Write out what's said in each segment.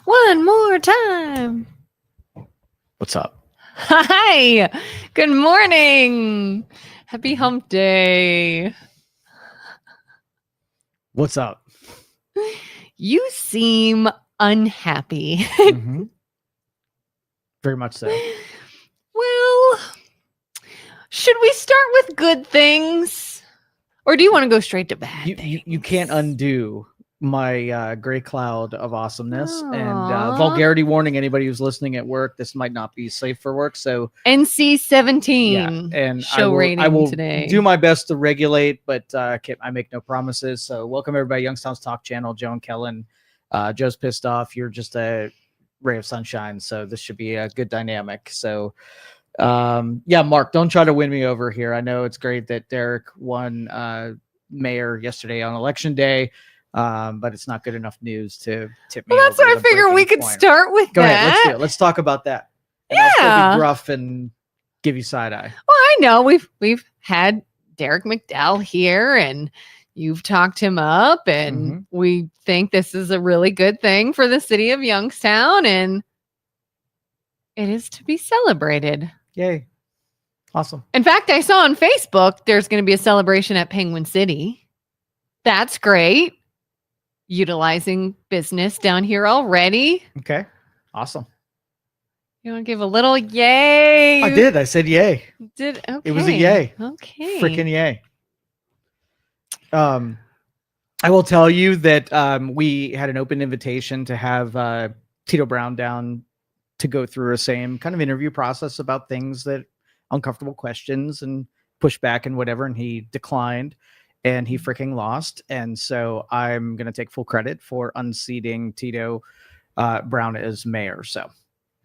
One more time. What's up? Hi. Good morning. Happy hump day. What's up? You seem unhappy. Mm-hmm. Very much so. Well, should we start with good things? Or do you want to go straight to bad things? You can't undo my gray cloud of awesomeness. Aww. And vulgarity warning, anybody who's listening at work, this might not be safe for work. So NC-17 yeah, and show rating I will today. do my best to regulate, but I make no promises. So welcome everybody, Youngstown's Talk Channel, Joe and Kelin. Joe's pissed off. You're just a ray of sunshine. So this should be a good dynamic. So yeah, Mark, don't try to win me over here. I know it's great that Derek won mayor yesterday on election day. But it's not good enough news to tip me. Well, that's what I figured we could start with. Go ahead, let's do it. Let's talk about that. And I'll still be gruff and give you side eye. Well, I know we've had Derek McDowell here, and you've talked him up, and we think this is a really good thing for the city of Youngstown, and it is to be celebrated. Yay! Awesome. In fact, I saw on Facebook there's going to be a celebration at Penguin City. That's great. Utilizing business down here already. Okay. Awesome. You want to give a little yay? I did. I said yay. Okay. It was a yay. Okay. Freaking yay. I will tell you that we had an open invitation to have Tito Brown down to go through a same kind of interview process about things that uncomfortable questions and pushback and whatever, and he declined. And he freaking lost. And so I'm going to take full credit for unseating Tito Brown as mayor. So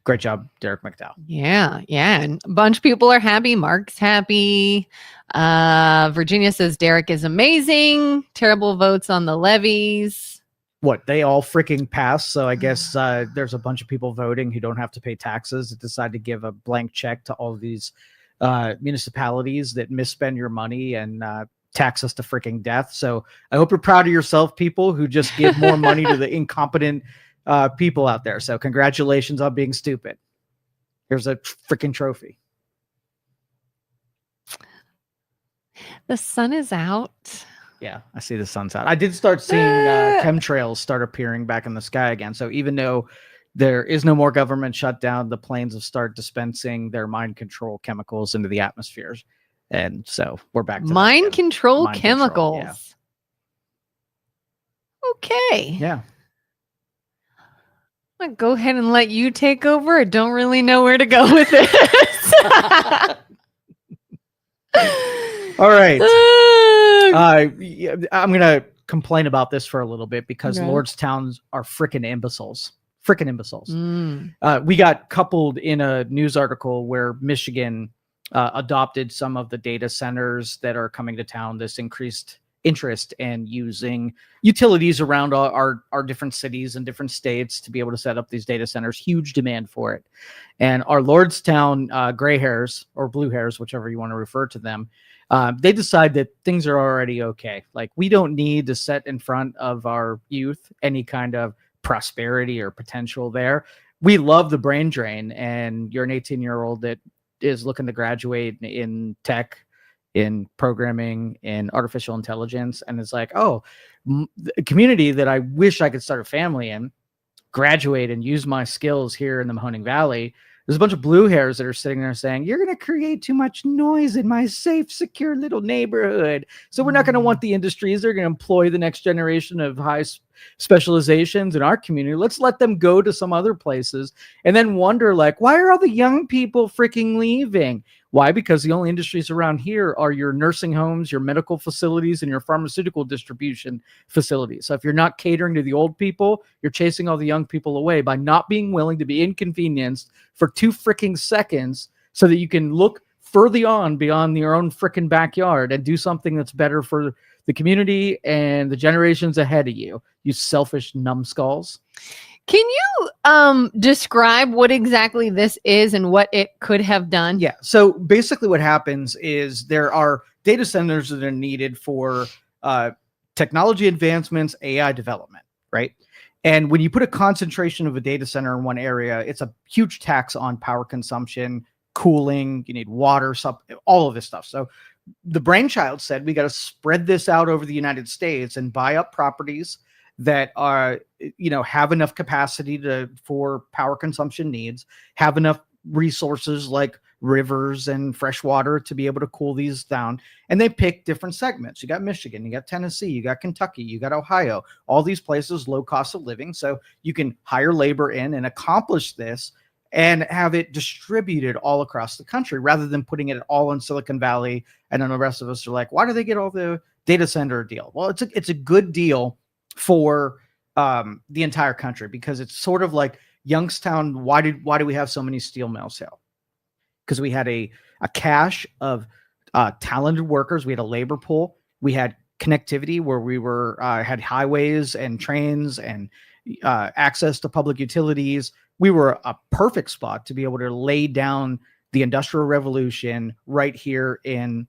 great job, Derek McDowell. Yeah. And a bunch of people are happy. Mark's happy. Virginia says Derek is amazing. Terrible votes on the levies. What? They all freaking passed. So I guess there's a bunch of people voting who don't have to pay taxes that decide to give a blank check to all of these municipalities that misspend your money and tax us to freaking death. So I hope you're proud of yourself, people who just give more money to the incompetent people out there. So congratulations on being stupid. Here's a freaking trophy. The sun is out. Yeah, I see the sun's out. I did start seeing chemtrails start appearing back in the sky again. So even though there is no more government shutdown, the planes have started dispensing their mind control chemicals into the atmospheres. And so we're back to mind control chemicals. Yeah. Okay. Yeah. I'm going to go ahead and let you take over. I don't really know where to go with this. All right. I'm going to complain about this for a little bit because Lordstowns are freaking imbeciles. Freaking imbeciles. We got coupled in a news article where Michigan adopted some of the data centers that are coming to town, this increased interest in using utilities around our different cities and different states to be able to set up these data centers. Huge demand for it. And our Lordstown gray hairs or blue hairs, whichever you want to refer to them, they decide that things are already okay. Like, we don't need to set in front of our youth any kind of prosperity or potential there. We love the brain drain, and you're an 18-year-old that is looking to graduate in tech, in programming, in artificial intelligence, and it's like, oh, a community that I wish I could start a family in, graduate and use my skills here in the Mahoning Valley. There's a bunch of blue hairs that are sitting there saying, you're going to create too much noise in my safe, secure little neighborhood. So we're not going to want the industries. They're going to employ the next generation of high specializations in our community. Let's let them go to some other places and then wonder, like, why are all the young people freaking leaving? Why? Because the only industries around here are your nursing homes, your medical facilities, and your pharmaceutical distribution facilities. So if you're not catering to the old people, you're chasing all the young people away by not being willing to be inconvenienced for 2 freaking seconds so that you can look further on beyond your own freaking backyard and do something that's better for the community and the generations ahead of you, you selfish numbskulls. Can you describe what exactly this is and what it could have done? Yeah. So basically what happens is there are data centers that are needed for technology advancements, AI development, right? And when you put a concentration of a data center in one area, it's a huge tax on power consumption, cooling, you need water, all of this stuff. So the brainchild said, we got to spread this out over the United States and buy up properties that are, have enough capacity for power consumption needs, have enough resources like rivers and fresh water to be able to cool these down. And they pick different segments. You got Michigan, you got Tennessee, you got Kentucky, you got Ohio, all these places, low cost of living. So you can hire labor in and accomplish this and have it distributed all across the country rather than putting it all in Silicon Valley. And then the rest of us are like, why do they get all the data center deal? Well, it's a good deal for the entire country, because it's sort of like Youngstown. Why do we have so many steel mills here? Because we had a cache of talented workers. We had a labor pool. We had connectivity where we had highways and trains and access to public utilities. We were a perfect spot to be able to lay down the Industrial Revolution right here in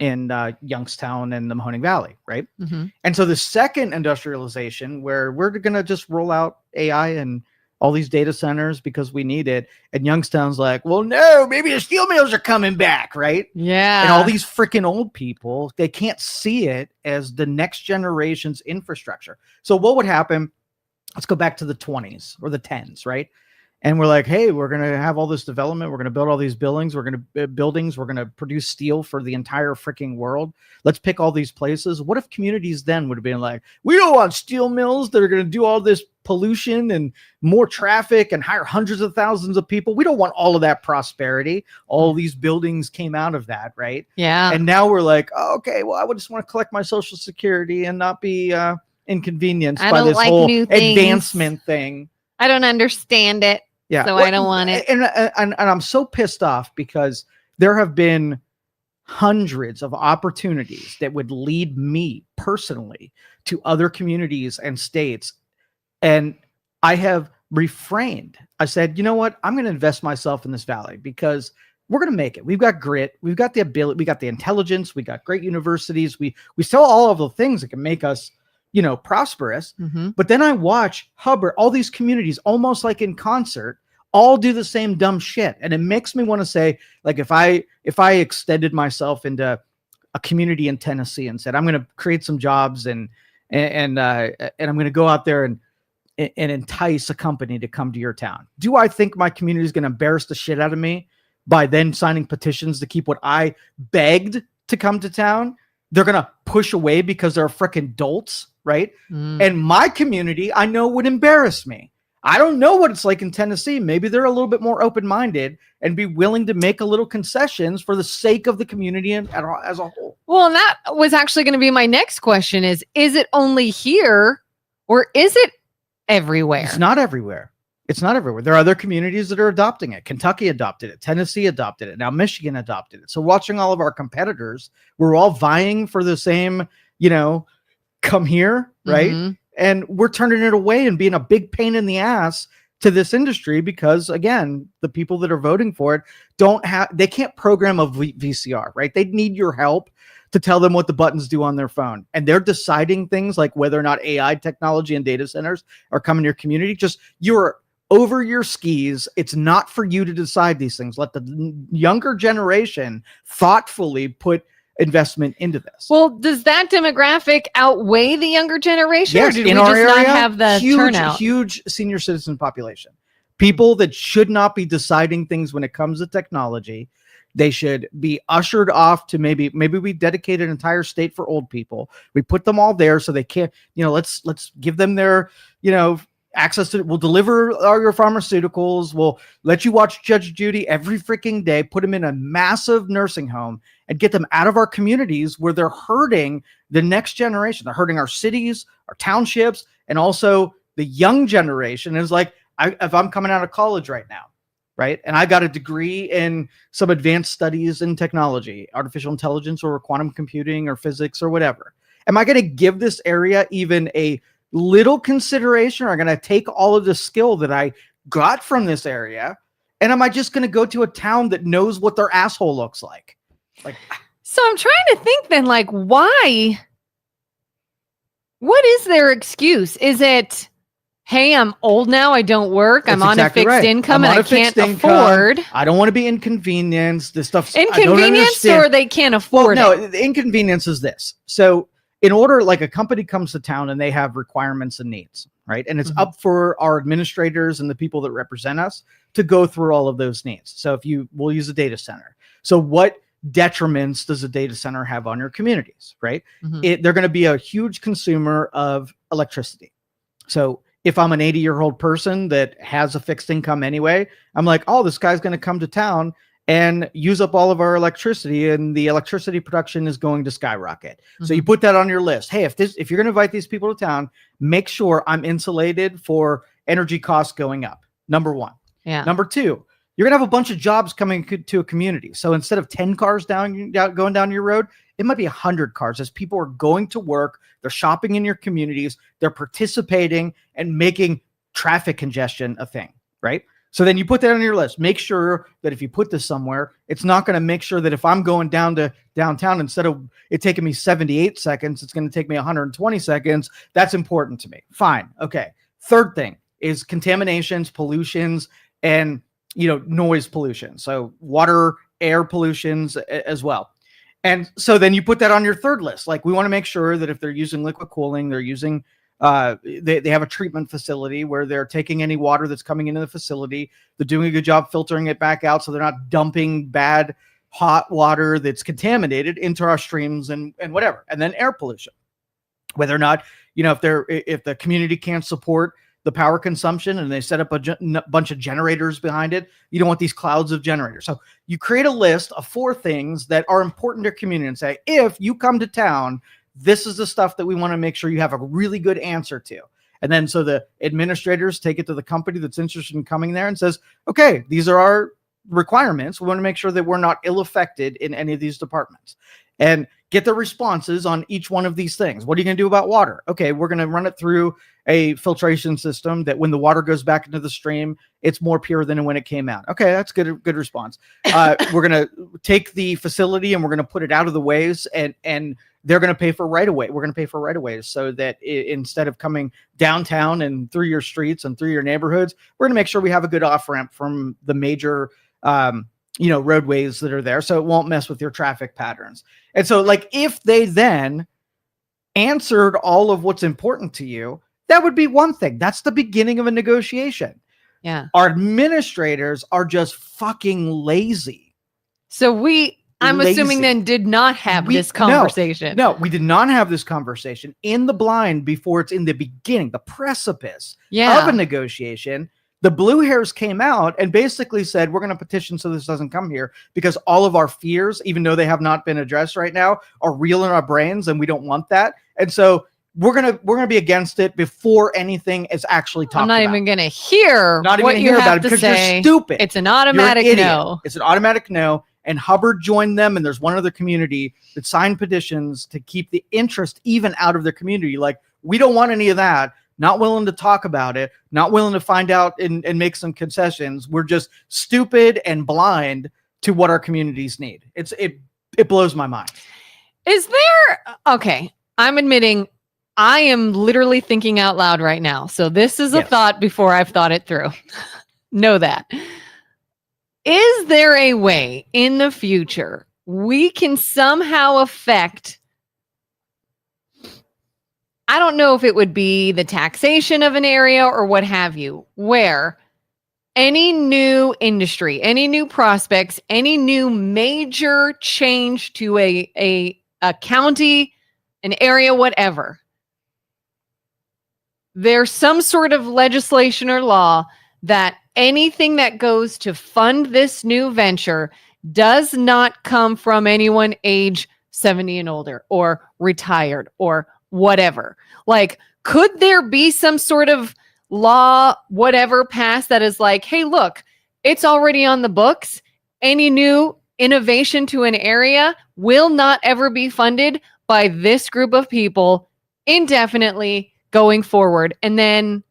Youngstown and the Mahoning Valley, right? Mm-hmm. And so the second industrialization, where we're going to just roll out AI and all these data centers because we need it, and Youngstown's like, well, no, maybe the steel mills are coming back, right? Yeah. And all these freaking old people, they can't see it as the next generation's infrastructure. So what would happen? Let's go back to the 20s or the 10s, right? And we're like, hey, we're going to have all this development. We're going to build all these buildings. We're going to produce steel for the entire freaking world. Let's pick all these places. What if communities then would have been like, we don't want steel mills that are going to do all this pollution and more traffic and hire hundreds of thousands of people. We don't want all of that prosperity. All these buildings came out of that, right? Yeah. And now we're like, oh, okay, well, I would just want to collect my Social Security and not be inconvenienced by this whole advancement thing. I don't understand it. Yeah. So I don't want it. And I'm so pissed off because there have been hundreds of opportunities that would lead me personally to other communities and states. And I have refrained. I said, you know what? I'm going to invest myself in this valley because we're going to make it. We've got grit. We've got the ability. We got the intelligence. We got great universities. We sell all of the things that can make us, prosperous. Mm-hmm. But then I watch Hubbard, all these communities, almost like in concert, all do the same dumb shit. And it makes me want to say, like, if I extended myself into a community in Tennessee and said, I'm going to create some jobs and I'm going to go out there and entice a company to come to your town. Do I think my community is going to embarrass the shit out of me by then signing petitions to keep what I begged to come to town? They're going to push away because they're freaking dolts, right? Mm. And my community, I know, would embarrass me. I don't know what it's like in Tennessee. Maybe they're a little bit more open-minded and be willing to make a little concessions for the sake of the community as a whole. Well, and that was actually going to be my next question is it only here or is it everywhere? It's not everywhere. It's not everywhere. There are other communities that are adopting it. Kentucky adopted it. Tennessee adopted it. Now Michigan adopted it. So watching all of our competitors, we're all vying for the same, come here, right? Mm-hmm. And we're turning it away and being a big pain in the ass to this industry because, again, the people that are voting for it they can't program a VCR, right? They need your help to tell them what the buttons do on their phone. And they're deciding things like whether or not AI technology and data centers are coming to your community. Just you're over your skis. It's not for you to decide these things. Let the younger generation thoughtfully put investment into this. Well, does that demographic outweigh the younger generation? Yes, or did we just not have the turnout? Huge senior citizen population. People that should not be deciding things when it comes to technology. They should be ushered off to maybe we dedicate an entire state for old people. We put them all there so they can't, let's give them their, access to, we'll deliver all your pharmaceuticals. We'll let you watch Judge Judy every freaking day, put them in a massive nursing home and get them out of our communities where they're hurting the next generation. They're hurting our cities, our townships, and also the young generation. Is like, if I'm coming out of college right now, right, and I got a degree in some advanced studies in technology, artificial intelligence or quantum computing or physics or whatever, am I going to give this area even a little consideration, or am I going to take all of the skill that I got from this area, and am I just going to go to a town that knows what their asshole looks like? So I'm trying to think then, like, why? What is their excuse? Is it hey, I'm old now, I don't work, I'm on a fixed income, and I can't afford. I don't want to be inconvenienced. This stuff's inconvenienced, or they can't afford it. The inconvenience is this. So in order, like a company comes to town and they have requirements and needs, right? And it's up for our administrators and the people that represent us to go through all of those needs. So we'll use a data center. So what detriments does a data center have on your communities, right? They're going to be a huge consumer of electricity. So if I'm an 80-year-old person that has a fixed income anyway, I'm like, oh, this guy's going to come to town and use up all of our electricity, and the electricity production is going to skyrocket. So you put that on your list. Hey, if you're going to invite these people to town, make sure I'm insulated for energy costs going up. Number one. Yeah. Number two, you're going to have a bunch of jobs coming to a community. So instead of 10 cars going down your road, it might be 100 cars as people are going to work. They're shopping in your communities. They're participating and making traffic congestion a thing, right? So then you put that on your list. Make sure that if you put this somewhere, it's not going to make sure that if I'm going down to downtown, instead of it taking me 78 seconds, it's going to take me 120 seconds. That's important to me. Fine. Okay. Third thing is contaminations, pollutions, and noise pollution. So water, air pollutions as well. And so then you put that on your third list. Like, we want to make sure that if they're using liquid cooling, they're using, they have a treatment facility where they're taking any water that's coming into the facility. They're doing a good job filtering it back out, so they're not dumping bad hot water that's contaminated into our streams and whatever. And then air pollution, whether or not, if the community can't support the power consumption and they set up a bunch of generators behind it, you don't want these clouds of generators. So you create a list of 4 things that are important to your community and say, if you come to town, this is the stuff that we want to make sure you have a really good answer to. And then so the administrators take it to the company that's interested in coming there and says, okay, these are our requirements. We want to make sure that we're not ill-affected in any of these departments, and get the responses on each one of these things. What are you going to do about water? Okay, we're going to run it through a filtration system that when the water goes back into the stream, it's more pure than when it came out. Okay, that's good response. We're going to take the facility and we're going to put it out of the ways, and they're going to pay for right-of-way. We're going to pay for right-of-ways so that instead of coming downtown and through your streets and through your neighborhoods, we're going to make sure we have a good off-ramp from the major roadways that are there, so it won't mess with your traffic patterns. And so, like, if they then answered all of what's important to you, that would be one thing. That's the beginning of a negotiation. Yeah. Our administrators are just fucking lazy. So I'm assuming then did not have this conversation. No, we did not have this conversation in the blind before it's in the beginning, the precipice of a negotiation. The blue hairs came out and basically said, we're going to petition so this doesn't come here, because all of our fears, even though they have not been addressed right now, are real in our brains, and we don't want that. And so we're gonna be against it before anything is actually talked about. I'm not even gonna hear what you have to say. You're stupid. It's an automatic no. It's an automatic no. And Hubbard joined them, and there's one other community that signed petitions to keep the interest even out of their community. Like, we don't want any of that. Not willing to talk about it, not willing to find out and make some concessions. We're just stupid and blind to what our communities need. It blows my mind. Is there, okay, I'm admitting I am literally thinking out loud right now. So this is a thought before I've thought it through. Know that. Is there a way in the future we can somehow affect, I don't know if it would be the taxation of an area or what have you, where any new industry, any new prospects, any new major change to a county, an area, whatever, there's some sort of legislation or law that anything that goes to fund this new venture does not come from anyone age 70 and older or retired or whatever. Like, could there be some sort of law, whatever, passed that is like, hey, look, it's already on the books. Any new innovation to an area will not ever be funded by this group of people indefinitely going forward. And then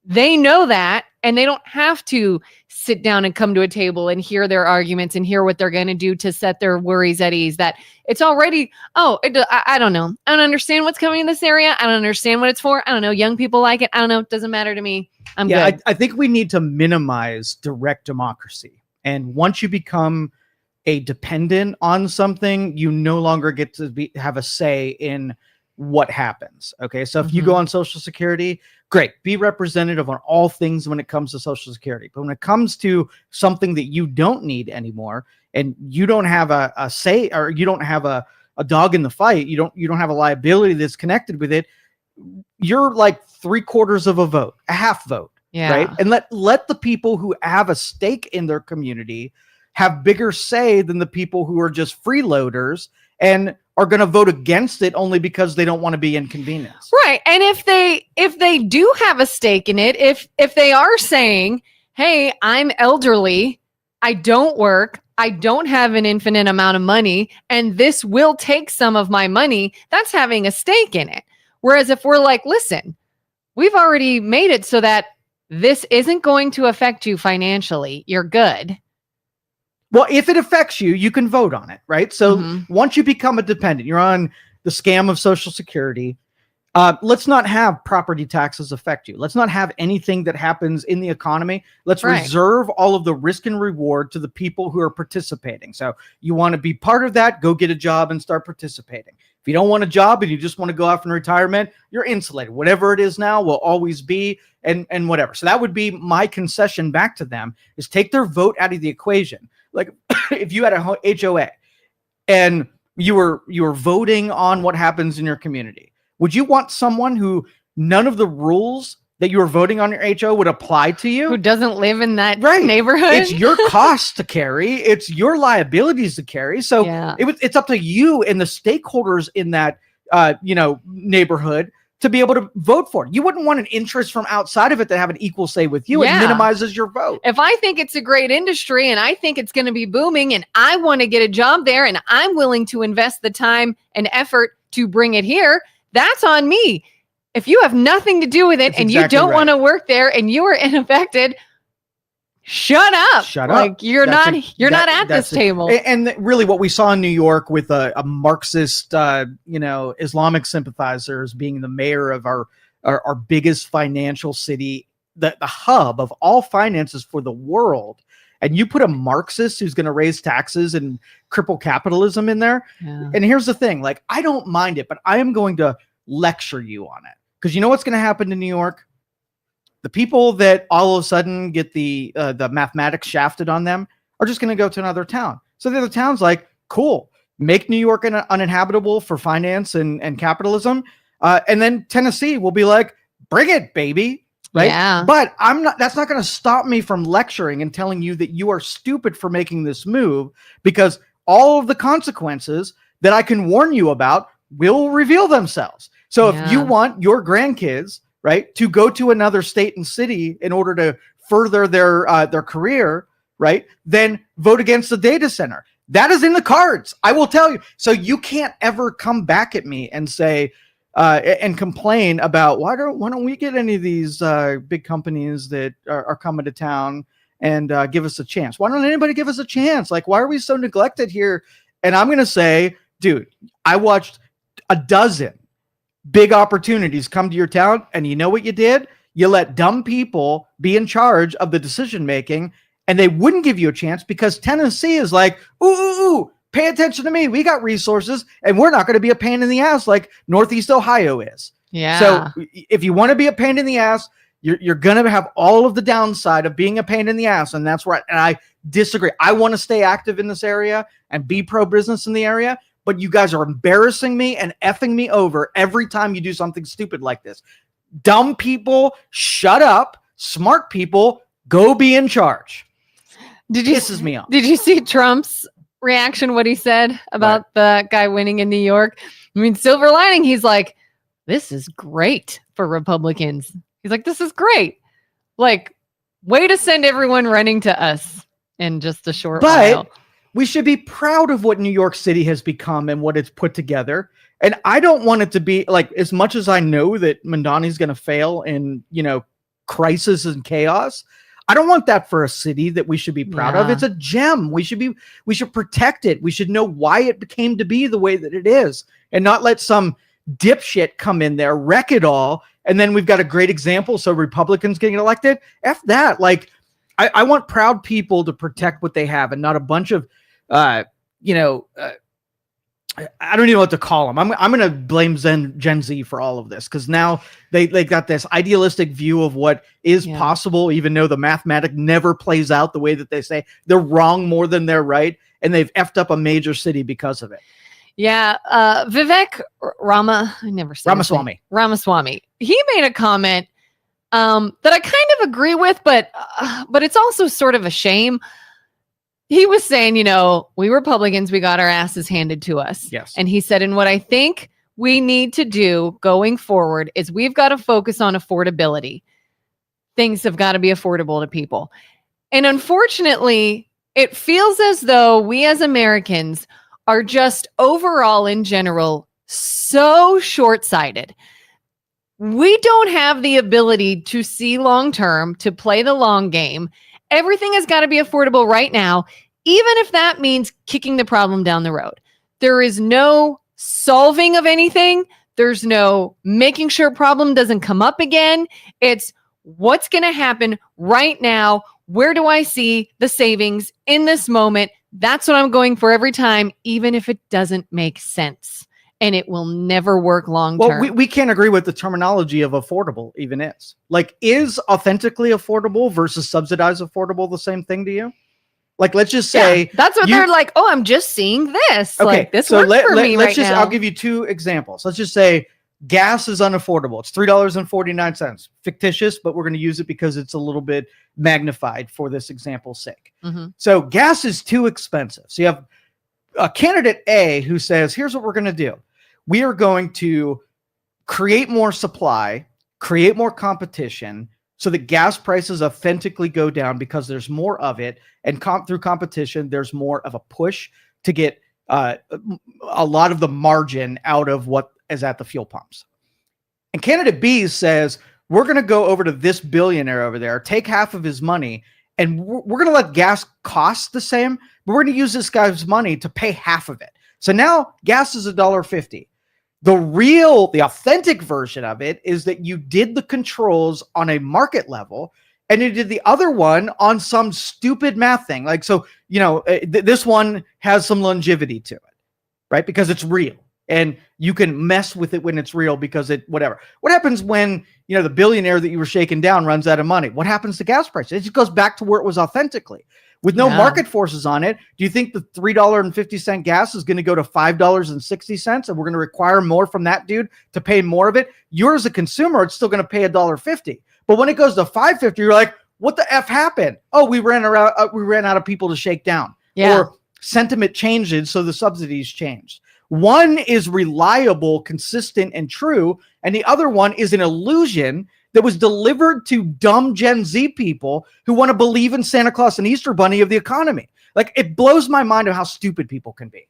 they know that, and they don't have to sit down and come to a table and hear their arguments and hear what they're going to do to set their worries at ease. That it's already, I don't know. I don't understand what's coming in this area. I don't understand what it's for. I don't know. Young people like it. I don't know. It doesn't matter to me. I'm good. I think we need to minimize direct democracy. And once you become a dependent on something, you no longer get to have a say in what happens. Okay. So if you go on Social Security, great, be representative on all things when it comes to Social Security. But when it comes to something that you don't need anymore, and you don't have a say, or you don't have a dog in the fight, you don't have a liability that's connected with it, you're like 3/4 of a vote, a half vote. Yeah. Right. And let the people who have a stake in their community have bigger say than the people who are just freeloaders and are going to vote against it only because they don't want to be inconvenienced. Right. And if they do have a stake in it, if they are saying, hey, I'm elderly, I don't work, I don't have an infinite amount of money, and this will take some of my money, that's having a stake in it. Whereas if we're like, listen, we've already made it so that this isn't going to affect you financially, you're good. Well, if it affects you, you can vote on it, right? So once you become a dependent, you're on the scam of Social Security. Let's not have property taxes affect you. Let's not have anything that happens in the economy. Let's reserve all of the risk and reward to the people who are participating. So you want to be part of that, go get a job and start participating. If you don't want a job and you just want to go off in retirement, you're insulated. Whatever it is now will always be, and whatever. So that would be my concession back to them, is take their vote out of the equation. Like if you had a HOA and you were voting on what happens in your community, would you want someone who none of the rules that you were voting on your HO would apply to you? Who doesn't live in that neighborhood? It's your costs to carry. It's your liabilities to carry. So it's up to you and the stakeholders in that neighborhood to be able to vote for it. You wouldn't want an interest from outside of it to have an equal say with you. It minimizes your vote. If I think it's a great industry and I think it's going to be booming and I want to get a job there and I'm willing to invest the time and effort to bring it here, that's on me. If you have nothing to do with it and you don't want to work there and you are unaffected, shut up. Shut up. Like you're not at this table. And really what we saw in New York with a Marxist, Islamic sympathizers being the mayor of our biggest financial city, the hub of all finances for the world. And you put a Marxist who's going to raise taxes and cripple capitalism in there. Yeah. And here's the thing, like, I don't mind it, but I am going to lecture you on it. Because you know what's going to happen to New York? The people that all of a sudden get the mathematics shafted on them are just going to go to another town. So the other town's like, cool, make New York uninhabitable for finance and capitalism. And then Tennessee will be like, bring it, baby. Right. Yeah. But that's not going to stop me from lecturing and telling you that you are stupid for making this move, because all of the consequences that I can warn you about will reveal themselves. So if you want your grandkids, right, to go to another state and city in order to further their career, right, then vote against the data center. That is in the cards. I will tell you. So you can't ever come back at me and say, and complain about why don't we get any of these big companies that are coming to town and give us a chance? Why don't anybody give us a chance? Like, why are we so neglected here? And I'm going to say, dude, I watched a dozen big opportunities come to your town, and you know what you did? You let dumb people be in charge of the decision making, and they wouldn't give you a chance because Tennessee is like, ooh, pay attention to me. We got resources, and we're not going to be a pain in the ass like Northeast Ohio is. Yeah. So if you want to be a pain in the ass, you're going to have all of the downside of being a pain in the ass, and that's right. And I disagree. I want to stay active in this area and be pro-business in the area, but you guys are embarrassing me and effing me over every time you do something stupid like this. Dumb people, shut up. Smart people, go be in charge. Pisses me off. Did you see Trump's reaction, what he said about the guy winning in New York? I mean, silver lining, he's like, this is great for Republicans. He's like, this is great. Like, way to send everyone running to us in just a short while. We should be proud of what New York City has become and what it's put together. And I don't want it to be like, as much as I know that Mondani's going to fail in, crisis and chaos. I don't want that for a city that we should be proud of. It's a gem. We should protect it. We should know why it came to be the way that it is, and not let some dipshit come in there, wreck it all, and then we've got a great example. So Republicans getting elected. F that. Like, I want proud people to protect what they have, and not a bunch of, I don't even know what to call them. I'm going to blame Gen Z for all of this, because now they got this idealistic view of what is possible, even though the mathematic never plays out the way that they say. They're wrong more than they're right, and they've effed up a major city because of it. Yeah, Vivek Ramaswamy. He made a comment that I kind of agree with, but it's also sort of a shame. He was saying, we Republicans, we got our asses handed to us. Yes. And he said, and what I think we need to do going forward is we've got to focus on affordability. Things have got to be affordable to people. And unfortunately, it feels as though we as Americans are just overall in general so short-sighted. We don't have the ability to see long-term, to play the long game. Everything has got to be affordable right now, even if that means kicking the problem down the road. There is no solving of anything. There's no making sure a problem doesn't come up again. It's what's going to happen right now. Where do I see the savings in this moment? That's what I'm going for every time, even if it doesn't make sense. And it will never work long term. Well, we can't agree with the terminology of affordable even is. Like, is authentically affordable versus subsidized affordable the same thing to you? Like, let's just say that's what they're like. Oh, I'm just seeing this. Okay, like, this works for me right now. I'll give you two examples. Let's just say gas is unaffordable. It's $3.49. Fictitious, but we're going to use it because it's a little bit magnified for this example's sake. Mm-hmm. So gas is too expensive. So you have a candidate A who says, here's what we're going to do. We are going to create more supply, create more competition, so that gas prices authentically go down because there's more of it. And through competition, there's more of a push to get a lot of the margin out of what is at the fuel pumps. And candidate B says, we're going to go over to this billionaire over there, take half of his money, and we're going to let gas cost the same, but we're going to use this guy's money to pay half of it. So now gas is $1.50. The authentic version of it is that you did the controls on a market level, and you did the other one on some stupid math thing. Like, so, this one has some longevity to it, right? Because it's real. And you can mess with it when it's real because whatever. What happens when, the billionaire that you were shaking down runs out of money? What happens to gas prices? It just goes back to where it was authentically. With no market forces on it, do you think the $3.50 gas is going to go to $5.60 and we're going to require more from that dude to pay more of it? You're as a consumer, it's still going to pay $1.50. But when it goes to $5.50, you're like, what the F happened? Oh, we ran out of people to shake down. Yeah. Or sentiment changes, so the subsidies changed. One is reliable, consistent, and true, and the other one is an illusion that was delivered to dumb Gen Z people who want to believe in Santa Claus and Easter Bunny of the economy. Like, it blows my mind of how stupid people can be.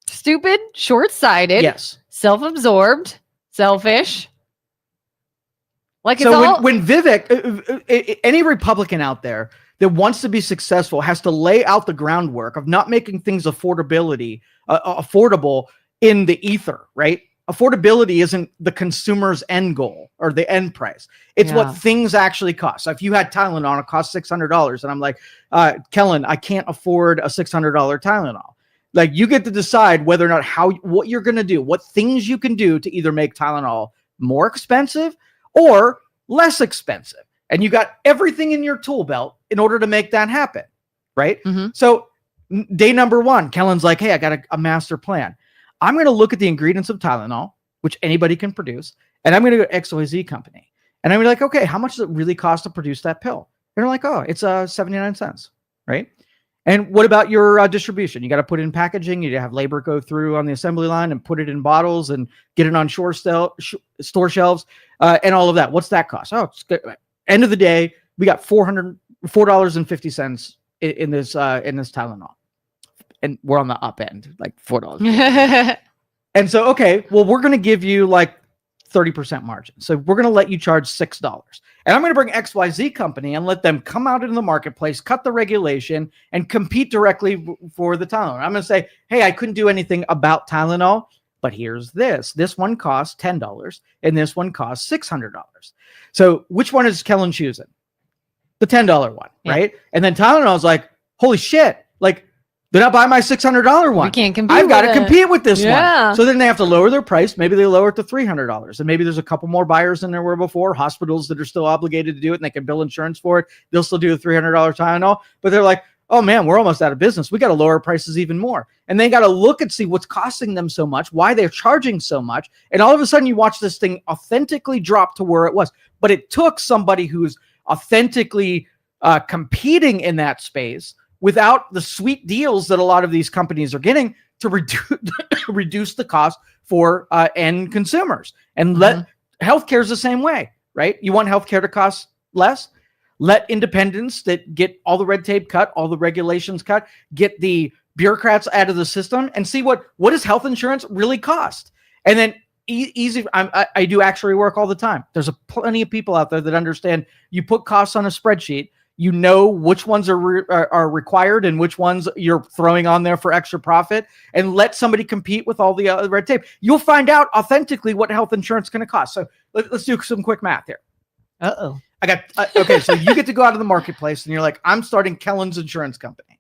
Stupid, short-sighted, yes, self-absorbed, selfish. Like, it's so when Vivek, any Republican out there that wants to be successful has to lay out the groundwork of not making things affordable in the ether, right? Affordability isn't the consumer's end goal or the end price. It's what things actually cost. So if you had Tylenol, it costs $600, and I'm like, Kelin, I can't afford a $600 Tylenol. Like, you get to decide whether or not what you're going to do, what things you can do to either make Tylenol more expensive or less expensive. And you got everything in your tool belt in order to make that happen, right? Mm-hmm. So day number one, Kellen's like, hey, I got a master plan. I'm going to look at the ingredients of Tylenol, which anybody can produce, and I'm going to go to XYZ company. And I'm like, okay, how much does it really cost to produce that pill? And they're like, oh, it's 79 cents, right? And what about your distribution? You got to put it in packaging. You have labor go through on the assembly line and put it in bottles and get it on store shelves and all of that. What's that cost? Oh, it's good. End of the day, we got $4.50 in this Tylenol. And we're on the up end, like $4. And so, okay, well, we're going to give you like 30% margin. So we're going to let you charge $6. And I'm going to bring XYZ company and let them come out into the marketplace, cut the regulation, and compete directly for the Tylenol. I'm going to say, hey, I couldn't do anything about Tylenol, but here's this. This one costs $10, and this one costs $600. So which one is Kelin choosing? The $10 one, right? And then Tylenol's like, holy shit, like, then I'll buy my $600 one. We can't compete. I've got to compete with this one. So then they have to lower their price. Maybe they lower it to $300. And maybe there's a couple more buyers than there were before. Hospitals that are still obligated to do it and they can bill insurance for it. They'll still do a $300 Tylenol. But they're like, oh man, we're almost out of business. We got to lower prices even more. And they got to look and see what's costing them so much, why they're charging so much. And all of a sudden you watch this thing authentically drop to where it was. But it took somebody who's authentically competing in that space without the sweet deals that a lot of these companies are getting to reduce the cost for end consumers. And let healthcare is the same way, right? You want healthcare to cost less? Let independents that get all the red tape cut, all the regulations cut, get the bureaucrats out of the system and see what does health insurance really cost? And then easy. I do actuary work all the time. There's plenty of people out there that understand you put costs on a spreadsheet. You know which ones are required and which ones you're throwing on there for extra profit, and let somebody compete with all the other red tape. You'll find out authentically what health insurance is going to cost. So let's do some quick math here. I got okay. So you get to go out of the marketplace and you're like, I'm starting Kelin's insurance company,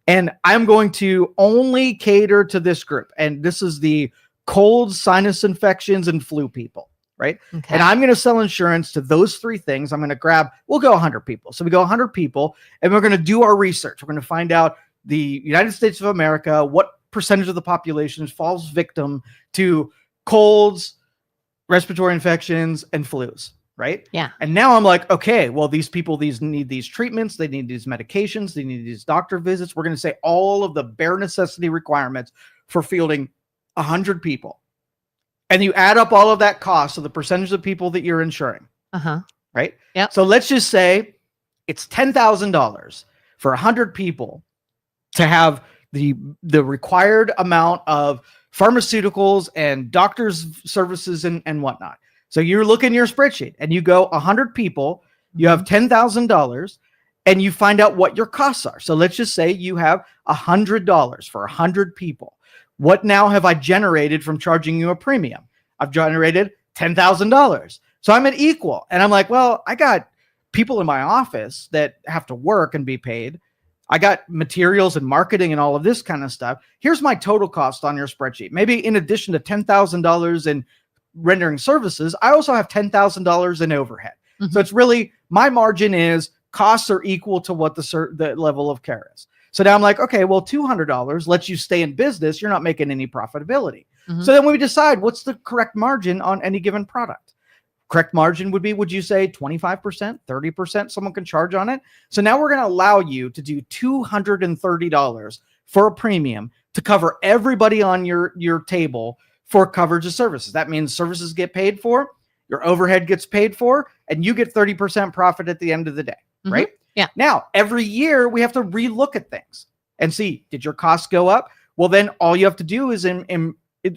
and I'm going to only cater to this group. And this is the cold, sinus infections, and flu people. Right. Okay. And I'm going to sell insurance to those three things. I'm going to we'll go 100 people. So we go 100 people and we're going to do our research. We're going to find out the United States of America, what percentage of the population falls victim to colds, respiratory infections, and flus. Right. Yeah. And now I'm like, okay, well, these people, need these treatments. They need these medications. They need these doctor visits. We're going to say all of the bare necessity requirements for fielding 100 people. And you add up all of that cost, so the percentage of people that you're insuring. Right? Yeah. So let's just say it's $10,000 for 100 people to have the required amount of pharmaceuticals and doctors' services and whatnot. So you look in your spreadsheet and you go 100 people, you have $10,000, and you find out what your costs are. So let's just say you have $100 for 100 people. What now have I generated from charging you a premium? I've generated $10,000. So I'm at equal. And I'm like, well, I got people in my office that have to work and be paid. I got materials and marketing and all of this kind of stuff. Here's my total cost on your spreadsheet. Maybe in addition to $10,000 in rendering services, I also have $10,000 in overhead. So it's really, my margin is costs are equal to what the level of care is. So now I'm like, okay, well, $200 lets you stay in business. You're not making any profitability. So then we decide what's the correct margin on any given product. Correct margin would be, would you say 25%, 30% someone can charge on it? So now we're going to allow you to do $230 for a premium to cover everybody on your table for coverage of services. That means services get paid for, your overhead gets paid for, and you get 30% profit at the end of the day, right? Yeah. Now, every year we have to relook at things and see, did your costs go up? Well, then all you have to do is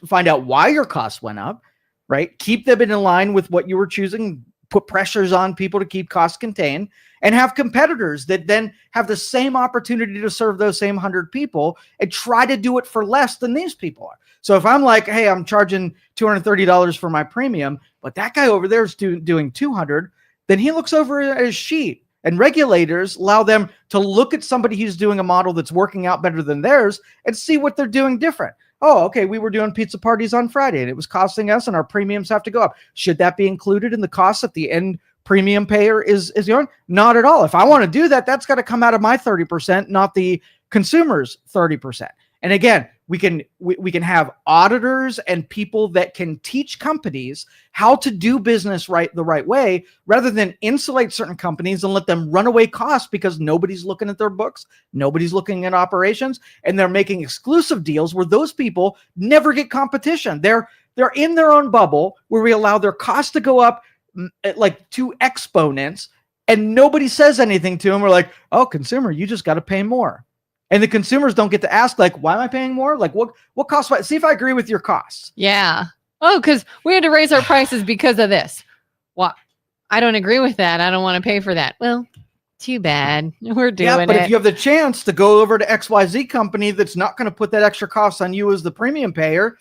find out why your costs went up, right? Keep them in line with what you were choosing, put pressures on people to keep costs contained, and have competitors that then have the same opportunity to serve those same 100 people and try to do it for less than these people are. So if I'm like, hey, I'm charging $230 for my premium, but that guy over there is doing $200, then he looks over at his sheet. And regulators allow them to look at somebody who's doing a model that's working out better than theirs and see what they're doing different. Oh, okay, we were doing pizza parties on Friday and it was costing us and our premiums have to go up. Should that be included in the cost that the end premium payer is going? Not at all. If I want to do that, that's got to come out of my 30%, not the consumer's 30%. And again, we can have auditors and people that can teach companies how to do business the right way, rather than insulate certain companies and let them run away costs because nobody's looking at their books, nobody's looking at operations, and they're making exclusive deals where those people never get competition. They're in their own bubble where we allow their costs to go up like 2 exponents, and nobody says anything to them. We're like, oh, consumer, you just got to pay more. And the consumers don't get to ask, like, why am I paying more? Like, what cost? See if I agree with your costs. Yeah. Oh, because we had to raise our prices because of this. Well, I don't agree with that. I don't want to pay for that. Well, too bad. We're doing but it. if you have the chance to go over to XYZ company that's not going to put that extra cost on you as the premium payer,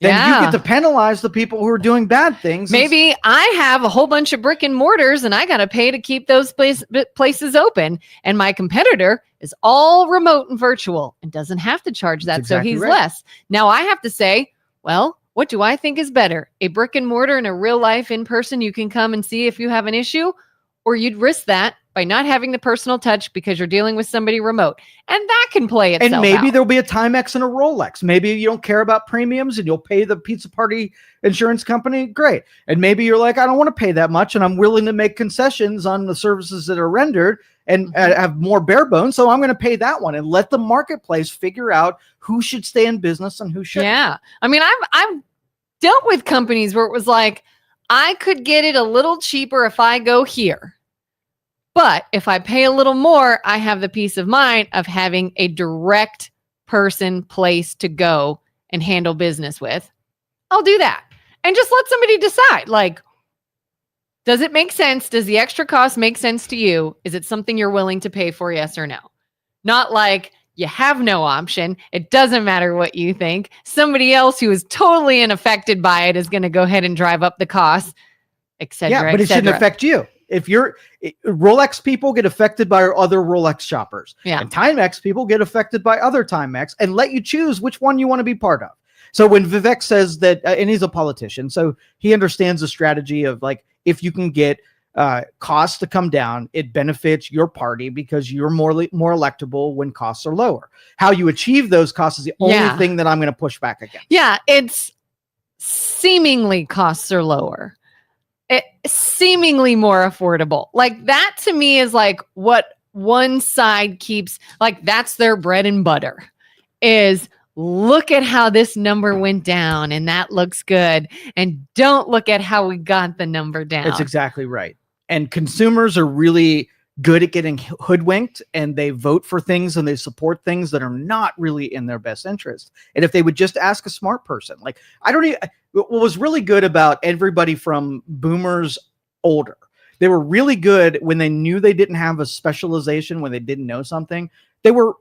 then you get to penalize the people who are doing bad things. Maybe I have a whole bunch of brick and mortars and I got to pay to keep those places open. And my competitor is all remote and virtual and doesn't have to charge that. Exactly, so he's less. Now I have to say, well, what do I think is better? A brick and mortar and a real life in person you can come and see if you have an issue, or you'd risk that by not having the personal touch because you're dealing with somebody remote. And that can play itself And maybe out. There'll be a Timex and a Rolex. Maybe you don't care about premiums and you'll pay the pizza party insurance company. Great. And maybe you're like, I don't want to pay that much and I'm willing to make concessions on the services that are rendered and have more bare bones. So I'm going to pay that one and let the marketplace figure out who should stay in business and who shouldn't. Yeah. I mean, I've dealt with companies where it was like, I could get it a little cheaper if I go here. But if I pay a little more, I have the peace of mind of having a direct place to go and handle business with. I'll do that. And just let somebody decide, like, does it make sense? Does the extra cost make sense to you? Is it something you're willing to pay for? Yes or no? Not like you have no option. It doesn't matter what you think. Somebody else who is totally unaffected by it is going to go ahead and drive up the cost, et cetera. Yeah, but it shouldn't affect you. If Rolex people get affected by other Rolex shoppers, and Timex people get affected by other Timex, and let you choose which one you want to be part of. So when Vivek says that, and he's a politician, so he understands the strategy of like, if you can get costs to come down, it benefits your party because you're more electable when costs are lower. How you achieve those costs is the only thing that I'm going to push back against. Yeah, it's seemingly costs are lower. It seemingly more affordable. Like that to me is like what one side keeps, like that's their bread and butter, is look at how this number went down and that looks good. And don't look at how we got the number down. That's exactly right. And consumers are really good at getting hoodwinked, and they vote for things and they support things that are not really in their best interest. And if they would just ask a smart person, like what was really good about everybody from boomers older, they were really good when they knew they didn't have a specialization, when they didn't know something, they were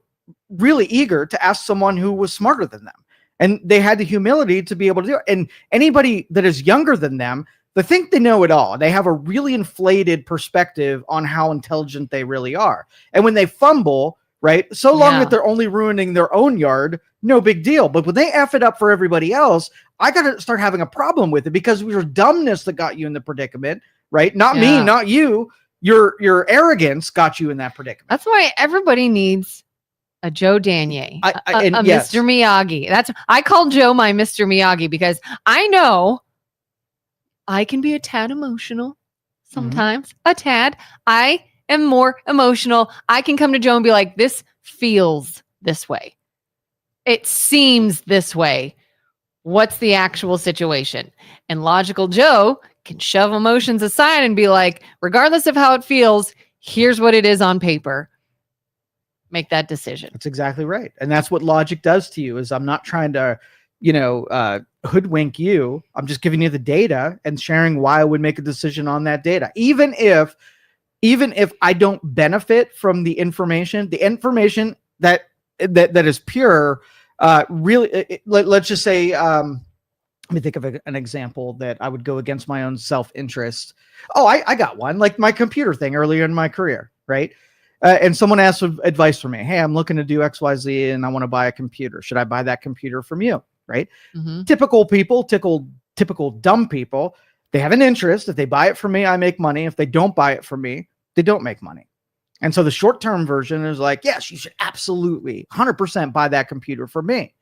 really eager to ask someone who was smarter than them. And they had the humility to be able to do it. And anybody that is younger than them, they think they know it all. They have a really inflated perspective on how intelligent they really are. And when they fumble, right, so long that they're only ruining their own yard, no big deal. But when they F it up for everybody else, I got to start having a problem with it, because it was your dumbness that got you in the predicament, right? Not me, not you. Your arrogance got you in that predicament. That's why everybody needs a Joe Danyi, Mr. Miyagi. I call Joe my Mr. Miyagi because I know I can be a tad emotional sometimes, a tad. I am more emotional. I can come to Joe and be like, this feels this way. It seems this way. What's the actual situation? And logical Joe can shove emotions aside and be like, regardless of how it feels, here's what it is on paper. Make that decision. That's exactly right. And that's what logic does to you, is I'm not trying to, hoodwink you. I'm just giving you the data and sharing why I would make a decision on that data. Even if I don't benefit from the information that is pure, really, let's just say, let me think of an example that I would go against my own self-interest. Oh, I got one, like my computer thing earlier in my career, right? And someone asked advice from me. Hey, I'm looking to do XYZ and I want to buy a computer. Should I buy that computer from you? Right? Mm-hmm. Typical people, typical dumb people, they have an interest. If they buy it from me, I make money. If they don't buy it from me, they don't make money. And so the short-term version is like, yes, you should absolutely 100% buy that computer from me.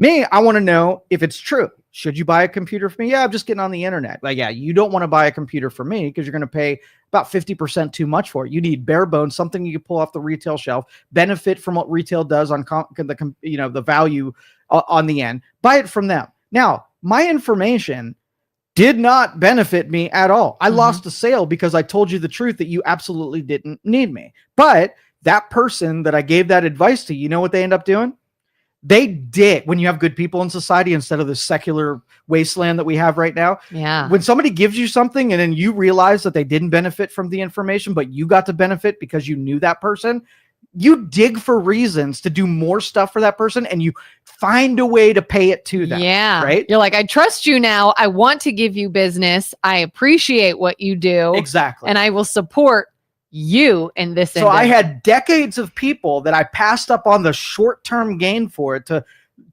I want to know if it's true. Should you buy a computer from me? Yeah, I'm just getting on the internet. Like, yeah, you don't want to buy a computer from me because you're going to pay about 50% too much for it. You need bare bones, something you can pull off the retail shelf, benefit from what retail does on the value on the end. Buy it from them. Now, my information did not benefit me at all. I lost a sale because I told you the truth that you absolutely didn't need me. But that person that I gave that advice to, you know what they end up doing? They dig when you have good people in society instead of the secular wasteland that we have right now. Yeah. When somebody gives you something and then you realize that they didn't benefit from the information, but you got to benefit because you knew that person, you dig for reasons to do more stuff for that person and you find a way to pay it to them. Yeah. Right. You're like, I trust you now. I want to give you business. I appreciate what you do. Exactly. And I will support you in this. So I had decades of people that I passed up on the short-term gain for it to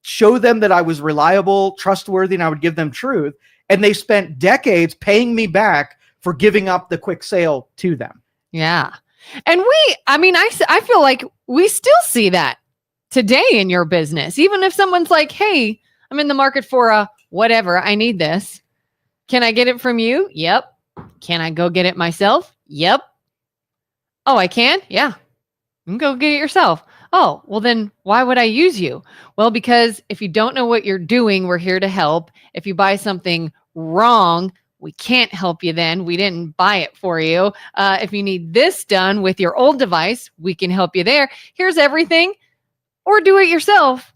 show them that I was reliable, trustworthy, and I would give them truth. And they spent decades paying me back for giving up the quick sale to them. Yeah. And I feel like we still see that today in your business. Even if someone's like, hey, I'm in the market for a whatever, I need this. Can I get it from you? Yep. Can I go get it myself? Yep. Oh, I can? Yeah. You can go get it yourself. Oh, well then why would I use you? Well, because if you don't know what you're doing, we're here to help. If you buy something wrong, we can't help you then. We didn't buy it for you. If you need this done with your old device, we can help you there. Here's everything. Or do it yourself.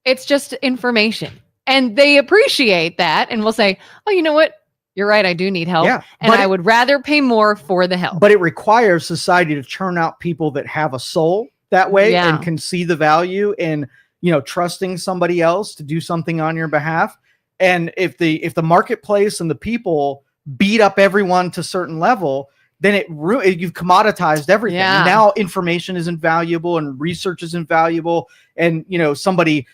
It's just information. And they appreciate that and will say, oh, you know what? You're right. I do need help. Yeah, and I would rather pay more for the help. But it requires society to churn out people that have a soul that way and can see the value in, trusting somebody else to do something on your behalf. And if the marketplace and the people beat up everyone to a certain level, then you've commoditized everything. Yeah. And now information isn't valuable and research isn't valuable. And, somebody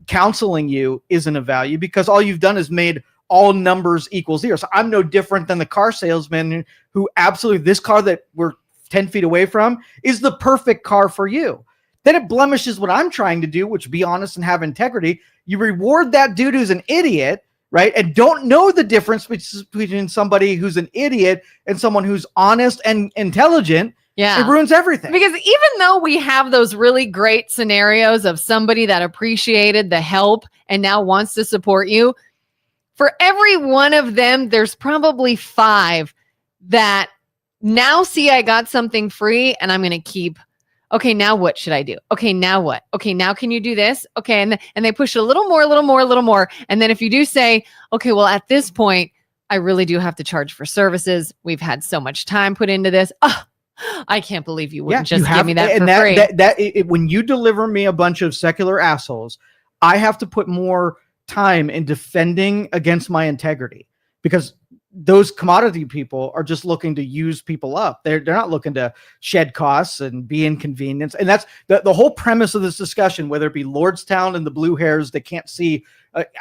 counseling you isn't of value because all you've done is made all numbers equal zero. So I'm no different than the car salesman who absolutely, this car that we're 10 feet away from is the perfect car for you. Then it blemishes what I'm trying to do, which be honest and have integrity. You reward that dude who's an idiot, right? And don't know the difference between somebody who's an idiot and someone who's honest and intelligent. Yeah. It ruins everything. Because even though we have those really great scenarios of somebody that appreciated the help and now wants to support you, for every one of them, there's probably 5 that now see I got something free and I'm going to keep. Okay, now what should I do? Okay, now what? Okay, now can you do this? Okay, and they push a little more. And then if you do say, okay, well, at this point, I really do have to charge for services. We've had so much time put into this. Oh, I can't believe you wouldn't just give me that for free. When you deliver me a bunch of secular assholes, I have to put more time in defending against my integrity because those commodity people are just looking to use people up. They're not looking to shed costs and be inconvenienced. And that's the whole premise of this discussion, whether it be Lordstown and the blue hairs that can't see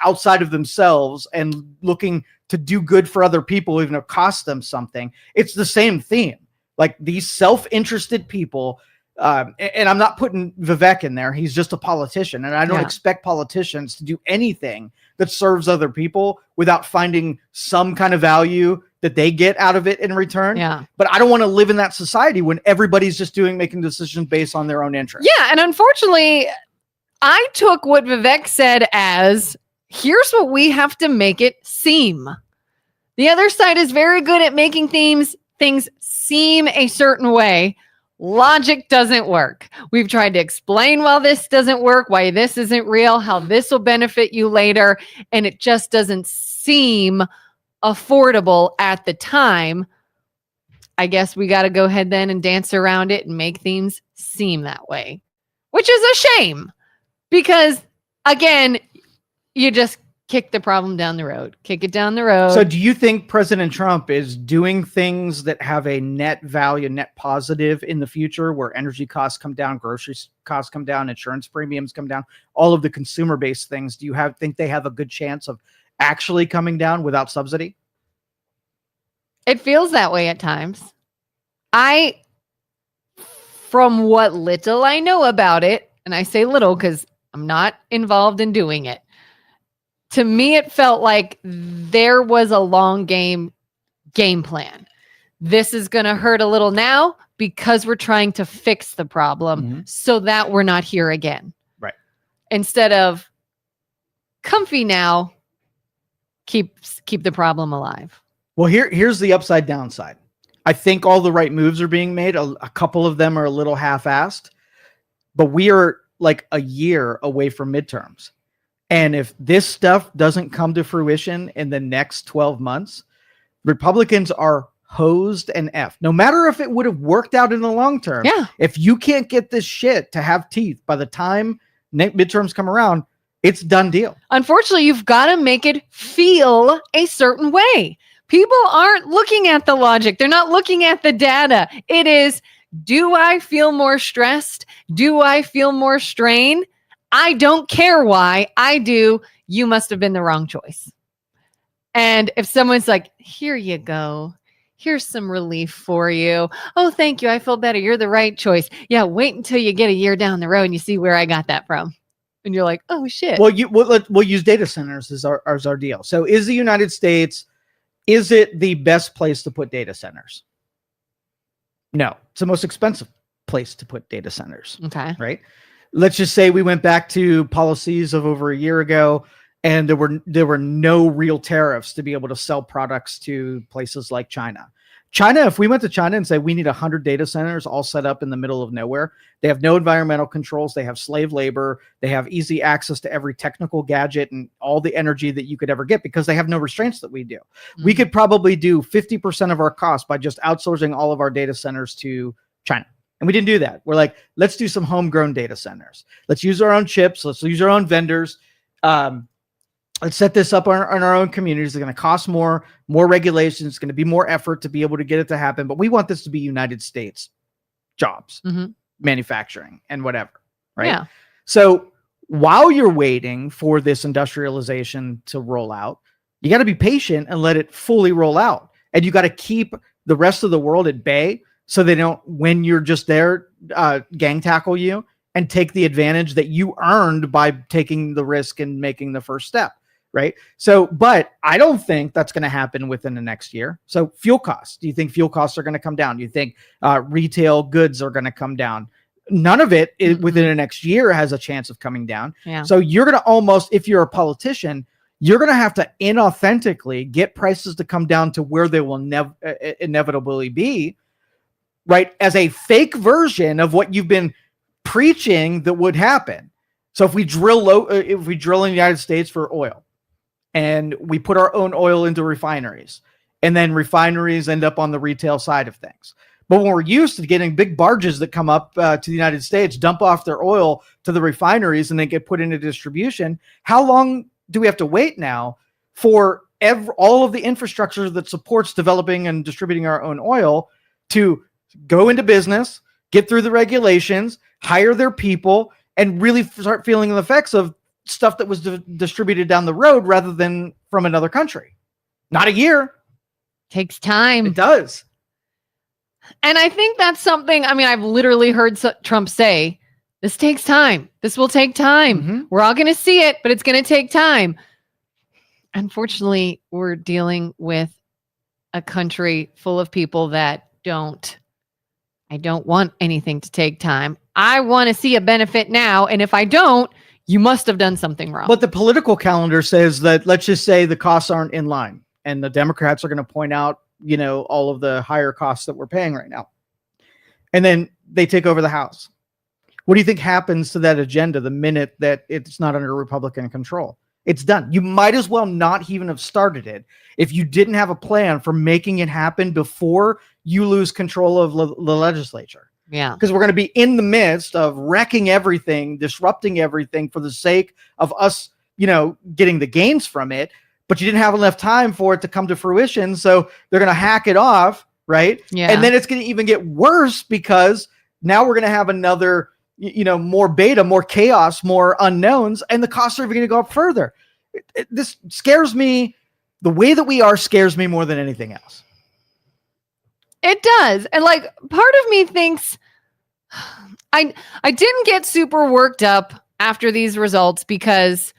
outside of themselves and looking to do good for other people, even if it costs them something. It's the same theme. Like these self-interested people, and I'm not putting Vivek in there. He's just a politician. And I don't expect politicians to do anything that serves other people without finding some kind of value that they get out of it in return. Yeah. But I don't want to live in that society when everybody's just making decisions based on their own interests. Yeah. And unfortunately, I took what Vivek said as, here's what we have to make it seem. The other side is very good at making things seem a certain way. Logic doesn't work. We've tried to explain why this doesn't work, why this isn't real, how this will benefit you later, and it just doesn't seem affordable at the time. I guess we got to go ahead then and dance around it and make things seem that way, which is a shame because, again, you just kick the problem down the road. Kick it down the road. So do you think President Trump is doing things that have a net value, net positive in the future where energy costs come down, grocery costs come down, insurance premiums come down, all of the consumer-based things? Do you think they have a good chance of actually coming down without subsidy? It feels that way at times. From what little I know about it, and I say little because I'm not involved in doing it, to me, it felt like there was a long game plan. This is going to hurt a little now because we're trying to fix the problem so that we're not here again. Right. Instead of comfy now, keep the problem alive. Well, here's the upside downside. I think all the right moves are being made. A couple of them are a little half-assed, but we are like a year away from midterms. And if this stuff doesn't come to fruition in the next 12 months, Republicans are hosed and effed. No matter if it would have worked out in the long term. Yeah. If you can't get this shit to have teeth by the time midterms come around, it's done deal. Unfortunately, you've got to make it feel a certain way. People aren't looking at the logic. They're not looking at the data. It is, do I feel more stressed? Do I feel more strain? I don't care why. I do. You must have been the wrong choice. And if someone's like, here you go. Here's some relief for you. Oh, thank you. I feel better. You're the right choice. Yeah, wait until you get a year down the road and you see where I got that from. And you're like, oh, shit. Well, we'll use data centers as our deal. So is the United States, is it the best place to put data centers? No, it's the most expensive place to put data centers. Okay. Right? Let's just say we went back to policies of over a year ago, and there were no real tariffs to be able to sell products to places like China. If we went to China and say we need 100 data centers all set up in the middle of nowhere, they have no environmental controls, they have slave labor, they have easy access to every technical gadget and all the energy that you could ever get because they have no restraints that we do. Mm-hmm. We could probably do 50% of our costs by just outsourcing all of our data centers to China. And we didn't do that. We're like, let's do some homegrown data centers. Let's use our own chips. Let's use our own vendors. Let's set this up on our own communities. It's going to cost more regulations. It's going to be more effort to be able to get it to happen. But we want this to be United States jobs, manufacturing, and whatever. Right. Yeah. So while you're waiting for this industrialization to roll out, you got to be patient and let it fully roll out. And you got to keep the rest of the world at bay so they don't, when you're just there, gang tackle you and take the advantage that you earned by taking the risk and making the first step. Right. So, but I don't think that's going to happen within the next year. So fuel costs, do you think fuel costs are going to come down? Do you think retail goods are going to come down? None of it within the next year has a chance of coming down. Yeah. So you're going to almost, if you're a politician, you're going to have to inauthentically get prices to come down to where they will inevitably be, right? As a fake version of what you've been preaching that would happen. So if we drill in the United States for oil, and we put our own oil into refineries, and then refineries end up on the retail side of things. But when we're used to getting big barges that come up to the United States, dump off their oil to the refineries, and then get put into distribution, how long do we have to wait now for all of the infrastructure that supports developing and distributing our own oil to go into business, get through the regulations, hire their people, and really start feeling the effects of stuff that was distributed down the road rather than from another country? Not a year. Takes time. It does. And I think that's something, I mean, I've literally heard Trump say, this takes time. This will take time. Mm-hmm. We're all going to see it, but it's going to take time. Unfortunately, we're dealing with a country full of people that I don't want anything to take time. I want to see a benefit now. And if I don't, you must have done something wrong. But the political calendar says that, let's just say the costs aren't in line, and the Democrats are going to point out, all of the higher costs that we're paying right now. And then they take over the House. What do you think happens to that agenda the minute that it's not under Republican control? It's done. You might as well not even have started it if you didn't have a plan for making it happen before you lose control of the legislature. Yeah. Because we're going to be in the midst of wrecking everything, disrupting everything for the sake of us, getting the gains from it. But you didn't have enough time for it to come to fruition. So they're going to hack it off. Right. Yeah. And then it's going to even get worse because now we're going to have another, more beta, more chaos, more unknowns, and the costs are even going to go up further. This scares me. The way that we are scares me more than anything else. It does. And part of me thinks I didn't get super worked up after these results because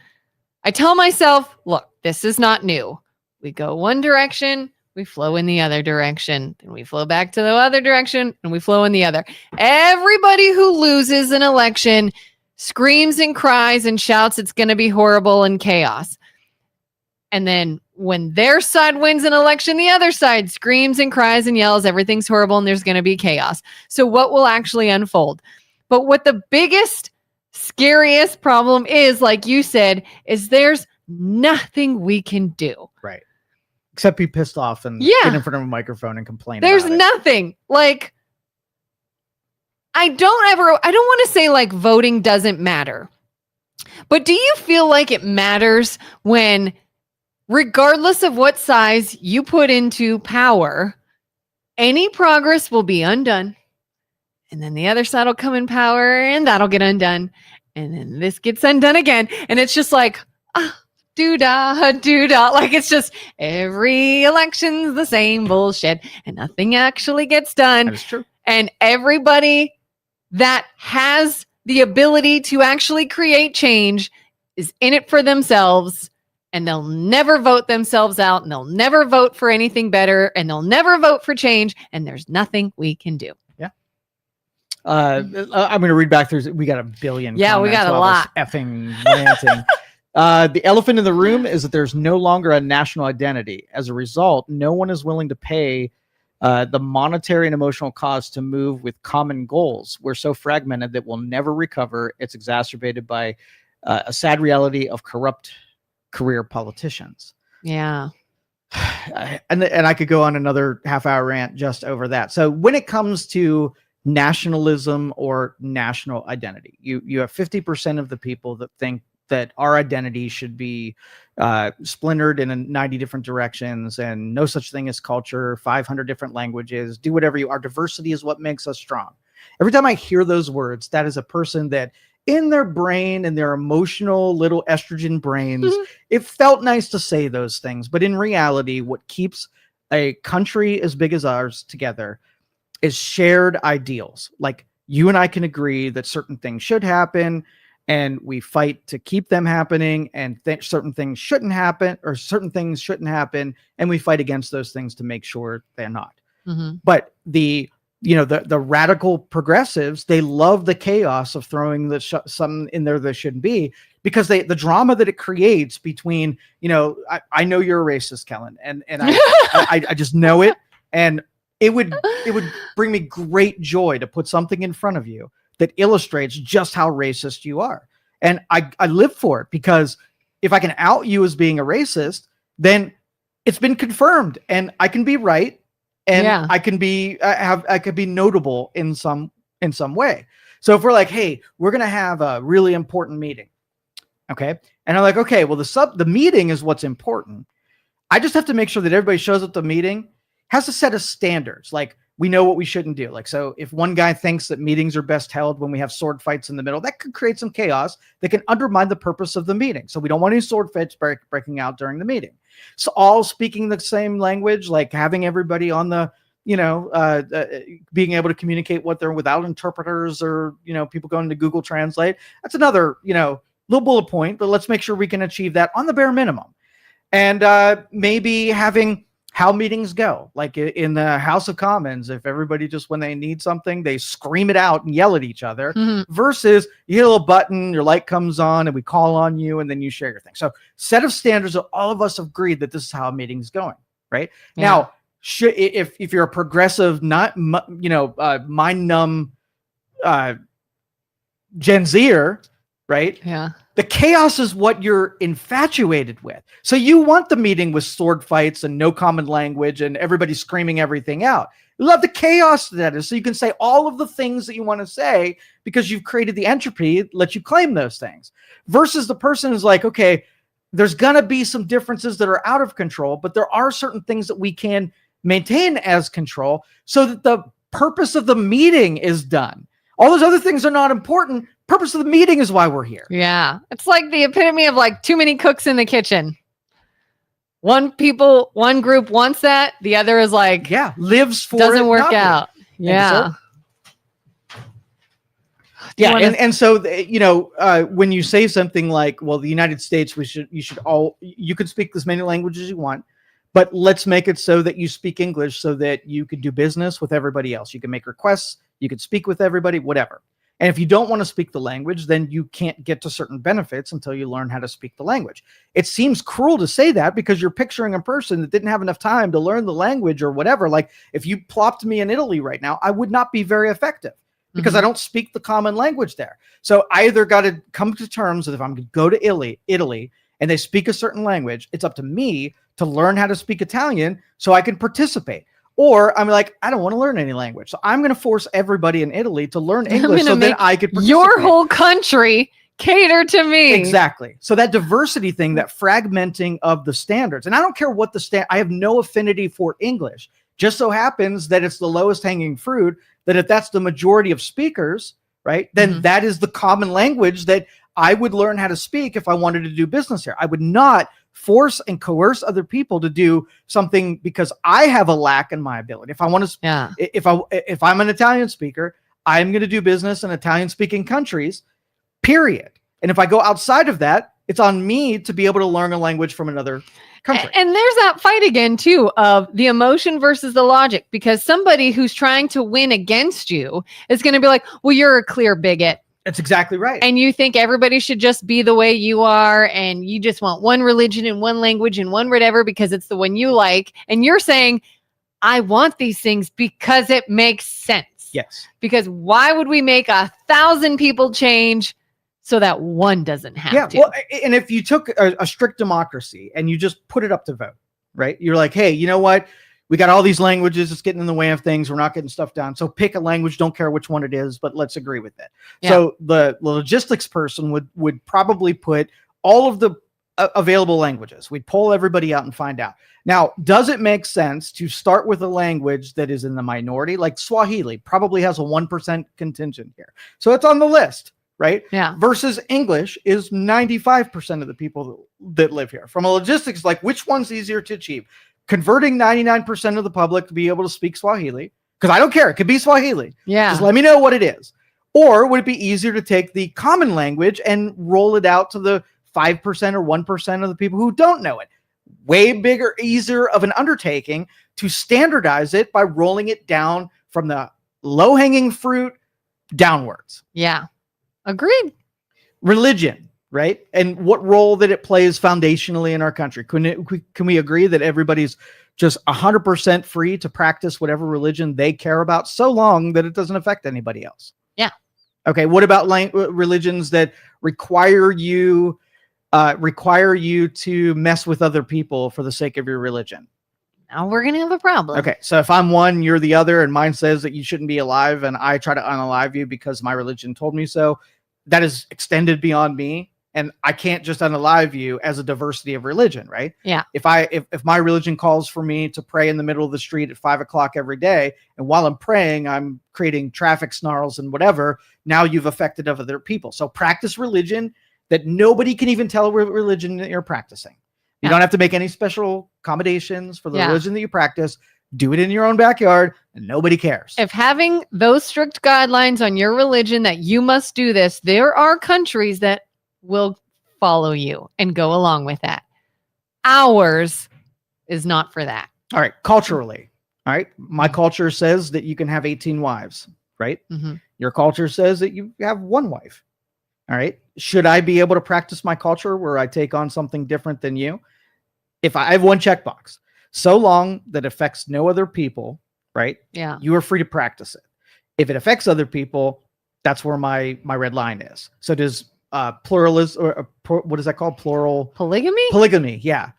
I tell myself, look, this is not new. We go one direction, we flow in the other direction, then we flow back to the other direction, and we flow in the other. Everybody who loses an election screams and cries and shouts it's going to be horrible and chaos. And then when their side wins an election, the other side screams and cries and yells, everything's horrible and there's going to be chaos. So what will actually unfold? But what the biggest scariest problem is, like you said, is there's nothing we can do. Right. Except be pissed off and get in front of a microphone and complain There's about it. nothing. Like, I don't want to say like voting doesn't matter. But do you feel like it matters when, regardless of what size you put into power, any progress will be undone? And then the other side will come in power and that'll get undone. And then this gets undone again. And it's just like, doo-dah, doo-dah. Like, it's just every election's the same bullshit and nothing actually gets done. That is true. And everybody that has the ability to actually create change is in it for themselves, and they'll never vote themselves out, and they'll never vote for anything better, and they'll never vote for change, and there's nothing we can do. Yeah. I'm going to read back through. We got a billion. Yeah, we got a lot. Effing ranting. The elephant in the room is that there's no longer a national identity. As a result, no one is willing to pay the monetary and emotional cost to move with common goals. We're so fragmented that we'll never recover. It's exacerbated by a sad reality of corrupt career politicians. Yeah. And I could go on another half-hour rant just over that. So when it comes to nationalism or national identity, you have 50% of the people that think that our identity should be splintered in 90 different directions and no such thing as culture, 500 different languages, do whatever you are. Diversity is what makes us strong. Every time I hear those words, that is a person that in their brain and their emotional little estrogen brains, it felt nice to say those things. But in reality, what keeps a country as big as ours together is shared ideals. Like, you and I can agree that certain things should happen, and we fight to keep them happening, and certain things shouldn't happen, or certain things shouldn't happen, and we fight against those things to make sure they're not. Mm-hmm. But the radical progressives, they love the chaos of throwing something in there that shouldn't be, because the drama that it creates between, I know you're a racist, Kelin, and I just know it, and it would bring me great joy to put something in front of you that illustrates just how racist you are. And I live for it, because if I can out you as being a racist, then it's been confirmed and I can be right. And I can be, I could be notable in some way. So if we're like, hey, we're going to have a really important meeting. Okay. And I'm like, okay, well, the meeting is what's important. I just have to make sure that everybody shows up to the meeting, has a set of standards. Like, we know what we shouldn't do. Like, so if one guy thinks that meetings are best held when we have sword fights in the middle, that could create some chaos that can undermine the purpose of the meeting. So we don't want any sword fights breaking out during the meeting. So all speaking the same language, like having everybody on the, being able to communicate what they're without interpreters or, people going to Google Translate. That's another, little bullet point, but let's make sure we can achieve that on the bare minimum. And maybe having how meetings go, like in the House of Commons, if everybody just, when they need something, they scream it out and yell at each other, versus you hit a little button, your light comes on and we call on you and then you share your thing. So set of standards that all of us have agreed that this is how a meeting's going, right? Yeah. Now, if you're a progressive, not, mind numb Gen Zer, right? Yeah. The chaos is what you're infatuated with. So you want the meeting with sword fights and no common language and everybody screaming everything out. You love the chaos that is. So you can say all of the things that you want to say because you've created the entropy that lets you claim those things. Versus the person is like, okay, there's going to be some differences that are out of control, but there are certain things that we can maintain as control so that the purpose of the meeting is done. All those other things are not important. Purpose of the meeting is why we're here. Yeah. It's like the epitome of like too many cooks in the kitchen. One group wants that. The other is like, lives for doesn't work out. Yeah. And so, when you say something like, well, the United States, you could speak as many languages as you want, but let's make it so that you speak English so that you could do business with everybody else. You can make requests. You could speak with everybody, whatever. And if you don't want to speak the language, then you can't get to certain benefits until you learn how to speak the language. It seems cruel to say that because you're picturing a person that didn't have enough time to learn the language or whatever. Like if you plopped me in Italy right now, I would not be very effective because I don't speak the common language there. So I either got to come to terms that if I'm going to go to Italy and they speak a certain language, it's up to me to learn how to speak Italian so I can participate. Or I'm like, I don't want to learn any language. So I'm going to force everybody in Italy to learn English so that I could participate. Your whole country cater to me. Exactly. So that diversity thing, that fragmenting of the standards, and I don't care what I have no affinity for English. Just so happens that it's the lowest hanging fruit, that if that's the majority of speakers, right, then that is the common language that I would learn how to speak if I wanted to do business here. I would not force and coerce other people to do something because I have a lack in my ability. If I want to, if I'm an Italian speaker, I'm going to do business in Italian speaking countries, period. And if I go outside of that, it's on me to be able to learn a language from another country. And there's that fight again too of the emotion versus the logic, because somebody who's trying to win against you is going to be like, well, you're a clear bigot. That's exactly right. And you think everybody should just be the way you are, and you just want one religion and one language and one whatever because it's the one you like. And you're saying, I want these things because it makes sense. Yes. Because why would we make 1,000 people change so that one doesn't have to? Well, and if you took a strict democracy and you just put it up to vote, right? You're like, hey, you know what? We got all these languages. It's getting in the way of things. We're not getting stuff done. So pick a language. Don't care which one it is, but let's agree with it. Yeah. So the logistics person would probably put all of the available languages. We'd poll everybody out and find out. Now, does it make sense to start with a language that is in the minority? Like Swahili probably has a 1% contingent here. So it's on the list, right? Yeah. Versus English is 95% of the people that live here. From a logistics, like which one's easier to achieve? Converting 99% of the public to be able to speak Swahili, because I don't care. It could be Swahili. Yeah. Just let me know what it is. Or would it be easier to take the common language and roll it out to the 5% or 1% of the people who don't know it? Way bigger, easier of an undertaking to standardize it by rolling it down from the low-hanging fruit downwards. Yeah. Agreed. Religion. Right. And what role that it plays foundationally in our country. Can we agree that everybody's just 100% free to practice whatever religion they care about so long that it doesn't affect anybody else? Yeah. Okay. What about religions that require you to mess with other people for the sake of your religion? Now we're going to have a problem. Okay. So if I'm one, you're the other, and mine says that you shouldn't be alive, and I try to unalive you because my religion told me so, that is extended beyond me. And I can't just unalive you as a diversity of religion, right? Yeah. If my religion calls for me to pray in the middle of the street at 5 o'clock every day, and while I'm praying, I'm creating traffic snarls and whatever, now you've affected other people. So practice religion that nobody can even tell what religion that you're practicing. You don't have to make any special accommodations for the religion that you practice. Do it in your own backyard and nobody cares. If having those strict guidelines on your religion that you must do this, there are countries that will follow you and go along with that. Ours is not for that. All right. Culturally. All right. My culture says that you can have 18 wives, right? Mm-hmm. Your culture says that you have one wife. All right. Should I be able to practice my culture where I take on something different than you? If I have one checkbox, so long that affects no other people, right? Yeah. You are free to practice it. If it affects other people, that's where my red line is. So does pluralism, or what is that called? Polygamy. Yeah.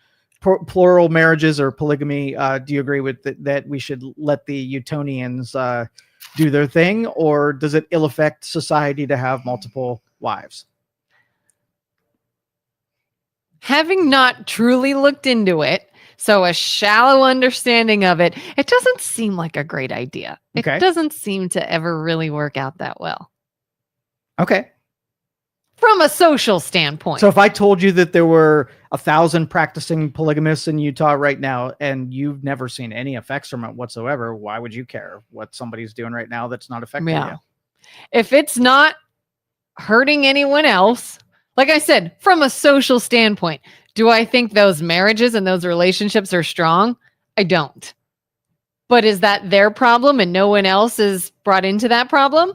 Plural marriages or polygamy. Do you agree with that we should let the Utonians do their thing, or does it ill affect society to have multiple wives? Having not truly looked into it, so a shallow understanding of it, it doesn't seem like a great idea. It doesn't seem to ever really work out that well. Okay. From a social standpoint. So if I told you that there were 1,000 practicing polygamists in Utah right now, and you've never seen any effects from it whatsoever, why would you care what somebody's doing right now that's not affecting you? If it's not hurting anyone else, like I said, from a social standpoint, do I think those marriages and those relationships are strong? I don't. But is that their problem and no one else is brought into that problem?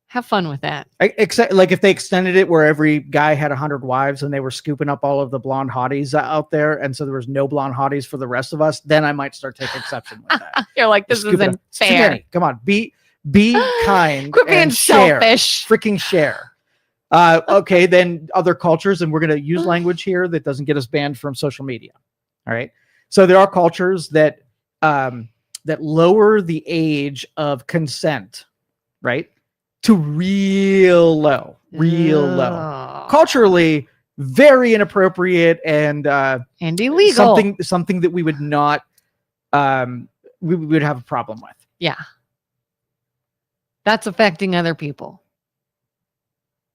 Have fun with that. Except like if they extended it where every guy had 100 wives and they were scooping up all of the blonde hotties out there, and so there was no blonde hotties for the rest of us, then I might start taking exception with that. You're like, this isn't fair. Come on, be Be kind. Quit being and share. selfish. Freaking share. Okay, then other cultures, and we're going to use language here that doesn't get us banned from social media. All right. So there are cultures that that lower the age of consent, right, to real low. Culturally, very inappropriate and illegal. Something that we would not we would have a problem with. Yeah. That's affecting other people.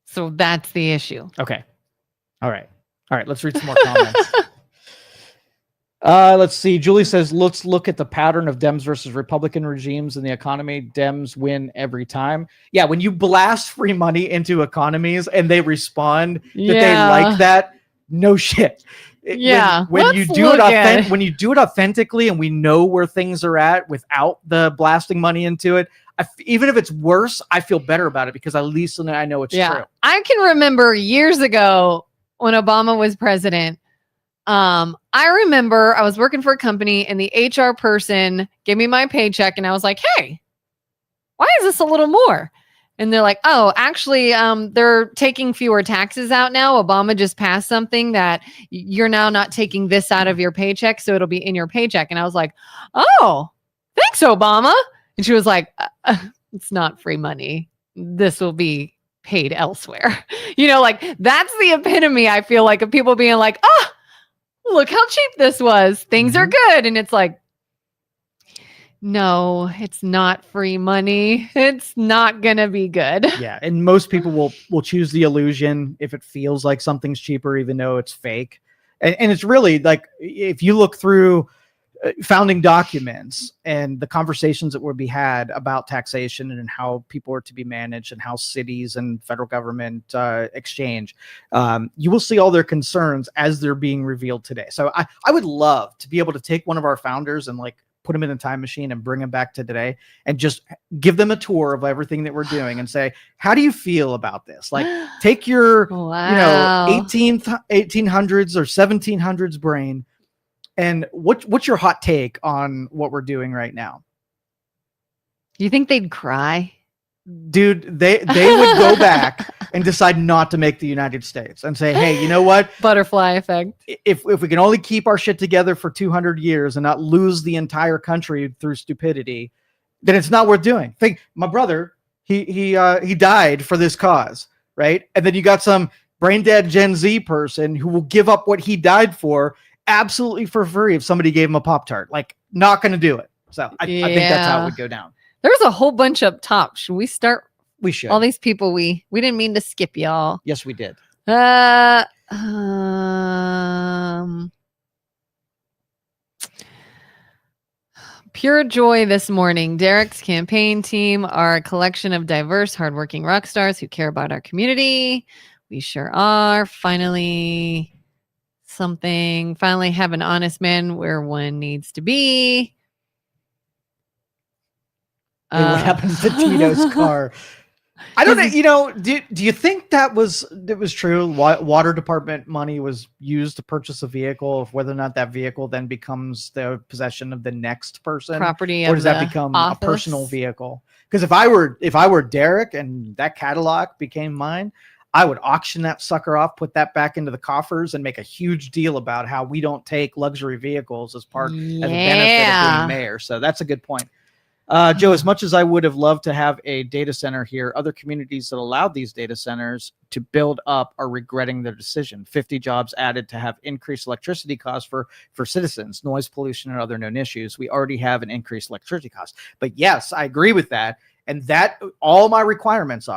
So that's the issue. Okay. All right. Let's read some more comments. Let's see. Julie says, let's look at the pattern of Dems versus Republican regimes in the economy. Dems win every time. Yeah, when you blast free money into economies and they respond that they like that, no shit. When you do it authentically and we know where things are at without the blasting money into it, even if it's worse, I feel better about it because at least I know it's true. I can remember years ago when Obama was president. I remember I was working for a company and the HR person gave me my paycheck and I was like, hey, why is this a little more? And they're like, oh, actually, they're taking fewer taxes out now. Obama just passed something that you're now not taking this out of your paycheck. So it'll be in your paycheck. And I was like, oh, thanks, Obama. And she was like, it's not free money. This will be paid elsewhere. Like that's the epitome, I feel like, of people being like, oh, look how cheap this was. Things are good. And it's like, no, it's not free money. It's not going to be good. Yeah. And most people will choose the illusion if it feels like something's cheaper, even though it's fake. And it's really like, if you look through founding documents and the conversations that would be had about taxation and how people are to be managed and how cities and federal government exchange, you will see all their concerns as they're being revealed today. So I would love to be able to take one of our founders and like put them in a time machine and bring them back to today and just give them a tour of everything that we're doing and say, how do you feel about this? Like take your 1800s or 1700s brain. And what's your hot take on what we're doing right now? Do you think they'd cry? Dude, they would go back and decide not to make the United States and say, hey, you know what? Butterfly effect. If we can only keep our shit together for 200 years and not lose the entire country through stupidity, then it's not worth doing. Think, my brother, he died for this cause, right? And then you got some brain dead Gen Z person who will give up what he died for absolutely for free if somebody gave him a Pop-Tart. Like, not going to do it. So I think that's how it would go down. There's a whole bunch up top. Should we start? We should. All these people we didn't mean to skip y'all. Yes, we did. Pure joy this morning. Derek's campaign team are a collection of diverse, hardworking rock stars who care about our community. We sure are. Finally have an honest man where one needs to be. Hey, what happened to Tito's car? I don't know. Do you think that was true? Water department money was used to purchase a vehicle. Of whether or not that vehicle then becomes the possession of the next person, property, or does that become a personal vehicle? Because if I were Derek and that Cadillac became mine, I would auction that sucker off, put that back into the coffers, and make a huge deal about how we don't take luxury vehicles as a benefit of being mayor. So that's a good point. Joe, as much as I would have loved to have a data center here, other communities that allowed these data centers to build up are regretting their decision. 50 jobs added to have increased electricity costs for citizens, noise pollution, and other known issues. We already have an increased electricity cost. But yes, I agree with that. And that all my requirements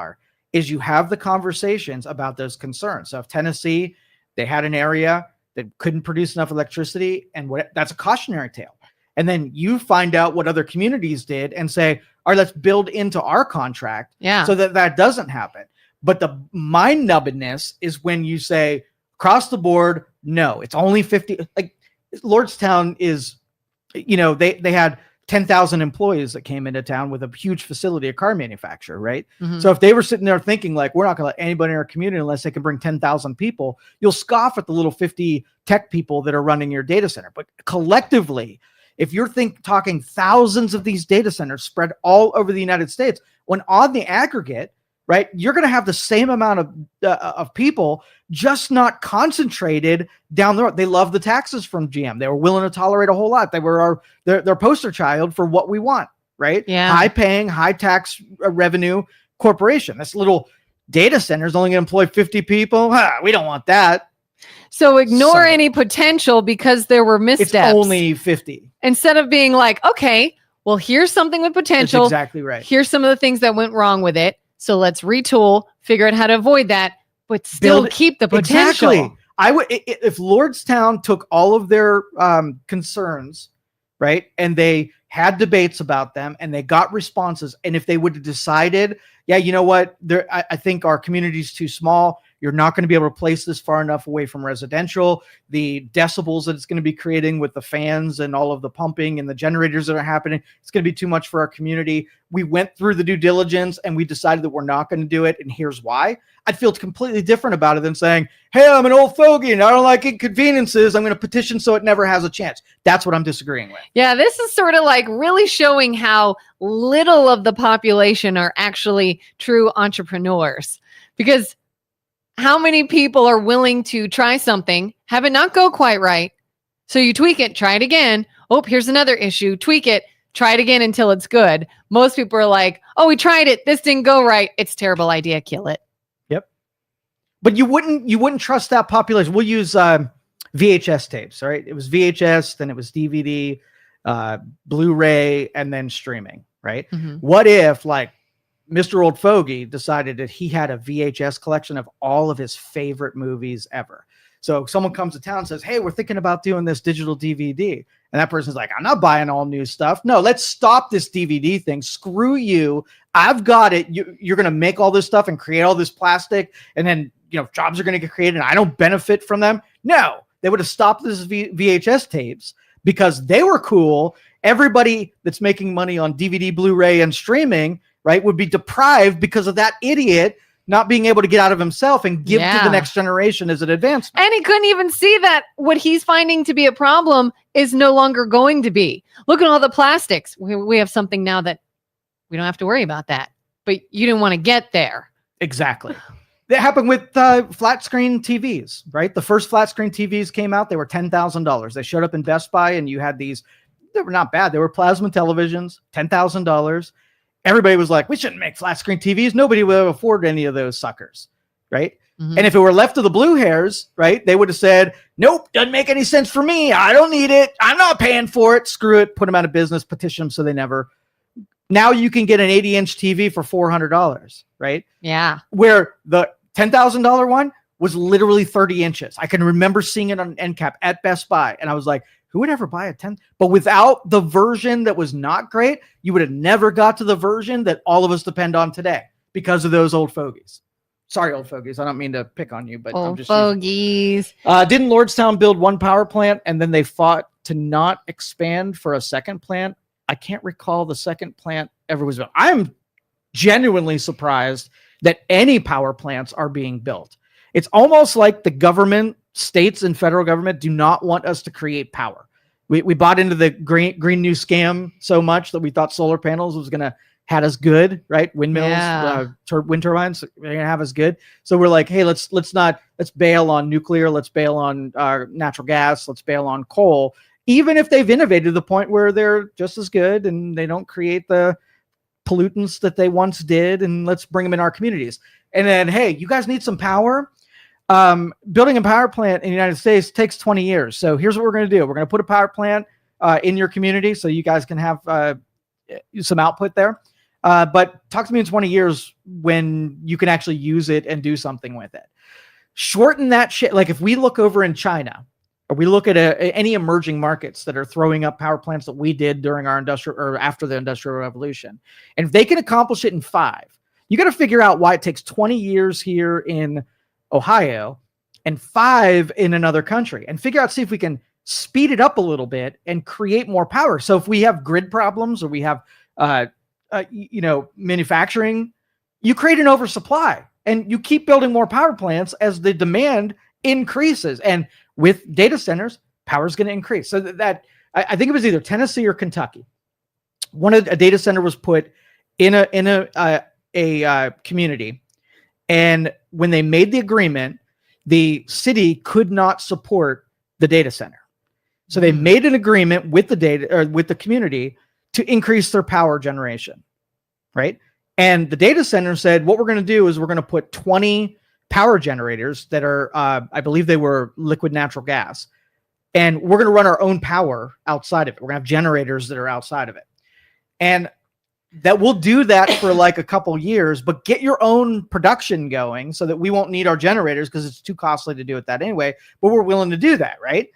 is you have the conversations about those concerns. So if Tennessee, they had an area that couldn't produce enough electricity, and that's a cautionary tale. And then you find out what other communities did and say, all right, let's build into our contract so that doesn't happen. But the mind numbedness is when you say across the board, no, it's only 50. Like Lordstown is, they had 10,000 employees that came into town with a huge facility, a car manufacturer, right? Mm-hmm. So if they were sitting there thinking like, we're not going to let anybody in our community unless they can bring 10,000 people, you'll scoff at the little 50 tech people that are running your data center. But collectively, if you're talking thousands of these data centers spread all over the United States, when on the aggregate, right, you're going to have the same amount of people, just not concentrated down the road. They love the taxes from GM. They were willing to tolerate a whole lot. They were their poster child for what we want, right? Yeah. High paying, high tax revenue corporation. This little data center is only going to employ 50 people. We don't want that. So ignore any potential because there were missteps. It's only 50. Instead of being like, okay, well, here's something with potential. That's exactly right. Here's some of the things that went wrong with it. So let's retool, figure out how to avoid that, but still keep the potential. Exactly. I would, if Lordstown took all of their concerns, right, and they had debates about them and they got responses, and if they would have decided, yeah, you know what, I think our community is too small. You're not going to be able to place this far enough away from residential. The decibels that it's going to be creating with the fans and all of the pumping and the generators that are happening, it's going to be too much for our community. We went through the due diligence and we decided that we're not going to do it. And here's why. I'd feel completely different about it than saying, hey, I'm an old fogey and I don't like inconveniences. I'm going to petition so it never has a chance. That's what I'm disagreeing with. Yeah, this is sort of like really showing how little of the population are actually true entrepreneurs. Because how many people are willing to try something, have it not go quite right? So you tweak it, try it again. Oh, here's another issue. Tweak it, try it again until it's good. Most people are like, oh, we tried it. This didn't go right. It's a terrible idea. Kill it. Yep. But you wouldn't trust that population. We'll use VHS tapes, right? It was VHS, then it was DVD, Blu-ray, and then streaming, right? Mm-hmm. What if, like, Mr. Old Fogey decided that he had a VHS collection of all of his favorite movies ever. So someone comes to town and says, hey, we're thinking about doing this digital DVD. And that person's like, I'm not buying all new stuff. No, let's stop this DVD thing. Screw you. I've got it. You're going to make all this stuff and create all this plastic. And then, jobs are going to get created and I don't benefit from them. No, they would have stopped this VHS tapes because they were cool. Everybody that's making money on DVD, Blu-ray, and streaming, right, would be deprived because of that idiot not being able to get out of himself and give to the next generation as an advancement. And he couldn't even see that what he's finding to be a problem is no longer going to be. Look at all the plastics. We have something now that we don't have to worry about that. But you didn't want to get there. Exactly. That happened with flat screen TVs, right? The first flat screen TVs came out. They were $10,000. They showed up in Best Buy and you had these. They were not bad. They were plasma televisions, $10,000. Everybody was like, we shouldn't make flat screen TVs. Nobody will afford any of those suckers, right? Mm-hmm. And if it were left to the blue hairs, right, they would have said, nope, doesn't make any sense for me. I don't need it. I'm not paying for it. Screw it. Put them out of business. Petition them so they never. Now you can get an 80-inch TV for $400, right? Yeah. Where the $10,000 one was literally 30 inches. I can remember seeing it on end cap at Best Buy. And I was like, who would ever buy a 10? But without the version that was not great, you would have never got to the version that all of us depend on today because of those old fogies. Sorry, old fogies. I don't mean to pick on you, but old I'm just fogies. Didn't Lordstown build one power plant and then they fought to not expand for a second plant? I can't recall the second plant ever was built. I'm genuinely surprised that any power plants are being built. It's almost like the government, states and federal government do not want us to create power. We bought into the green new scam so much that we thought solar panels was going to have us good, right? Windmills, wind turbines, they're going to have us good. So we're like, hey, let's bail on nuclear. Let's bail on natural gas. Let's bail on coal. Even if they've innovated to the point where they're just as good and they don't create the pollutants that they once did, and let's bring them in our communities. And then, hey, you guys need some power. Building a power plant in the United States takes 20 years. So here's what we're going to do. We're going to put a power plant in your community so you guys can have some output there. But talk to me in 20 years when you can actually use it and do something with it. Shorten that shit. Like if we look over in China, or we look at any emerging markets that are throwing up power plants that we did during our industrial or after the Industrial Revolution, and if they can accomplish it in 5, you got to figure out why it takes 20 years here in Ohio and 5 in another country, and figure out, see if we can speed it up a little bit and create more power. So if we have grid problems or we have, manufacturing, you create an oversupply and you keep building more power plants as the demand increases. And with data centers, power is going to increase. So that I think it was either Tennessee or Kentucky. A data center was put in a community, and when they made the agreement, the city could not support the data center. So they made an agreement with the community to increase their power generation, right? And the data center said, what we're going to do is we're going to put 20 power generators that are, I believe they were liquid natural gas, and we're going to run our own power outside of it. We're going to have generators that are outside of it. And that we'll do that for like a couple years, but get your own production going so that we won't need our generators because it's too costly to do it that anyway, but we're willing to do that, right?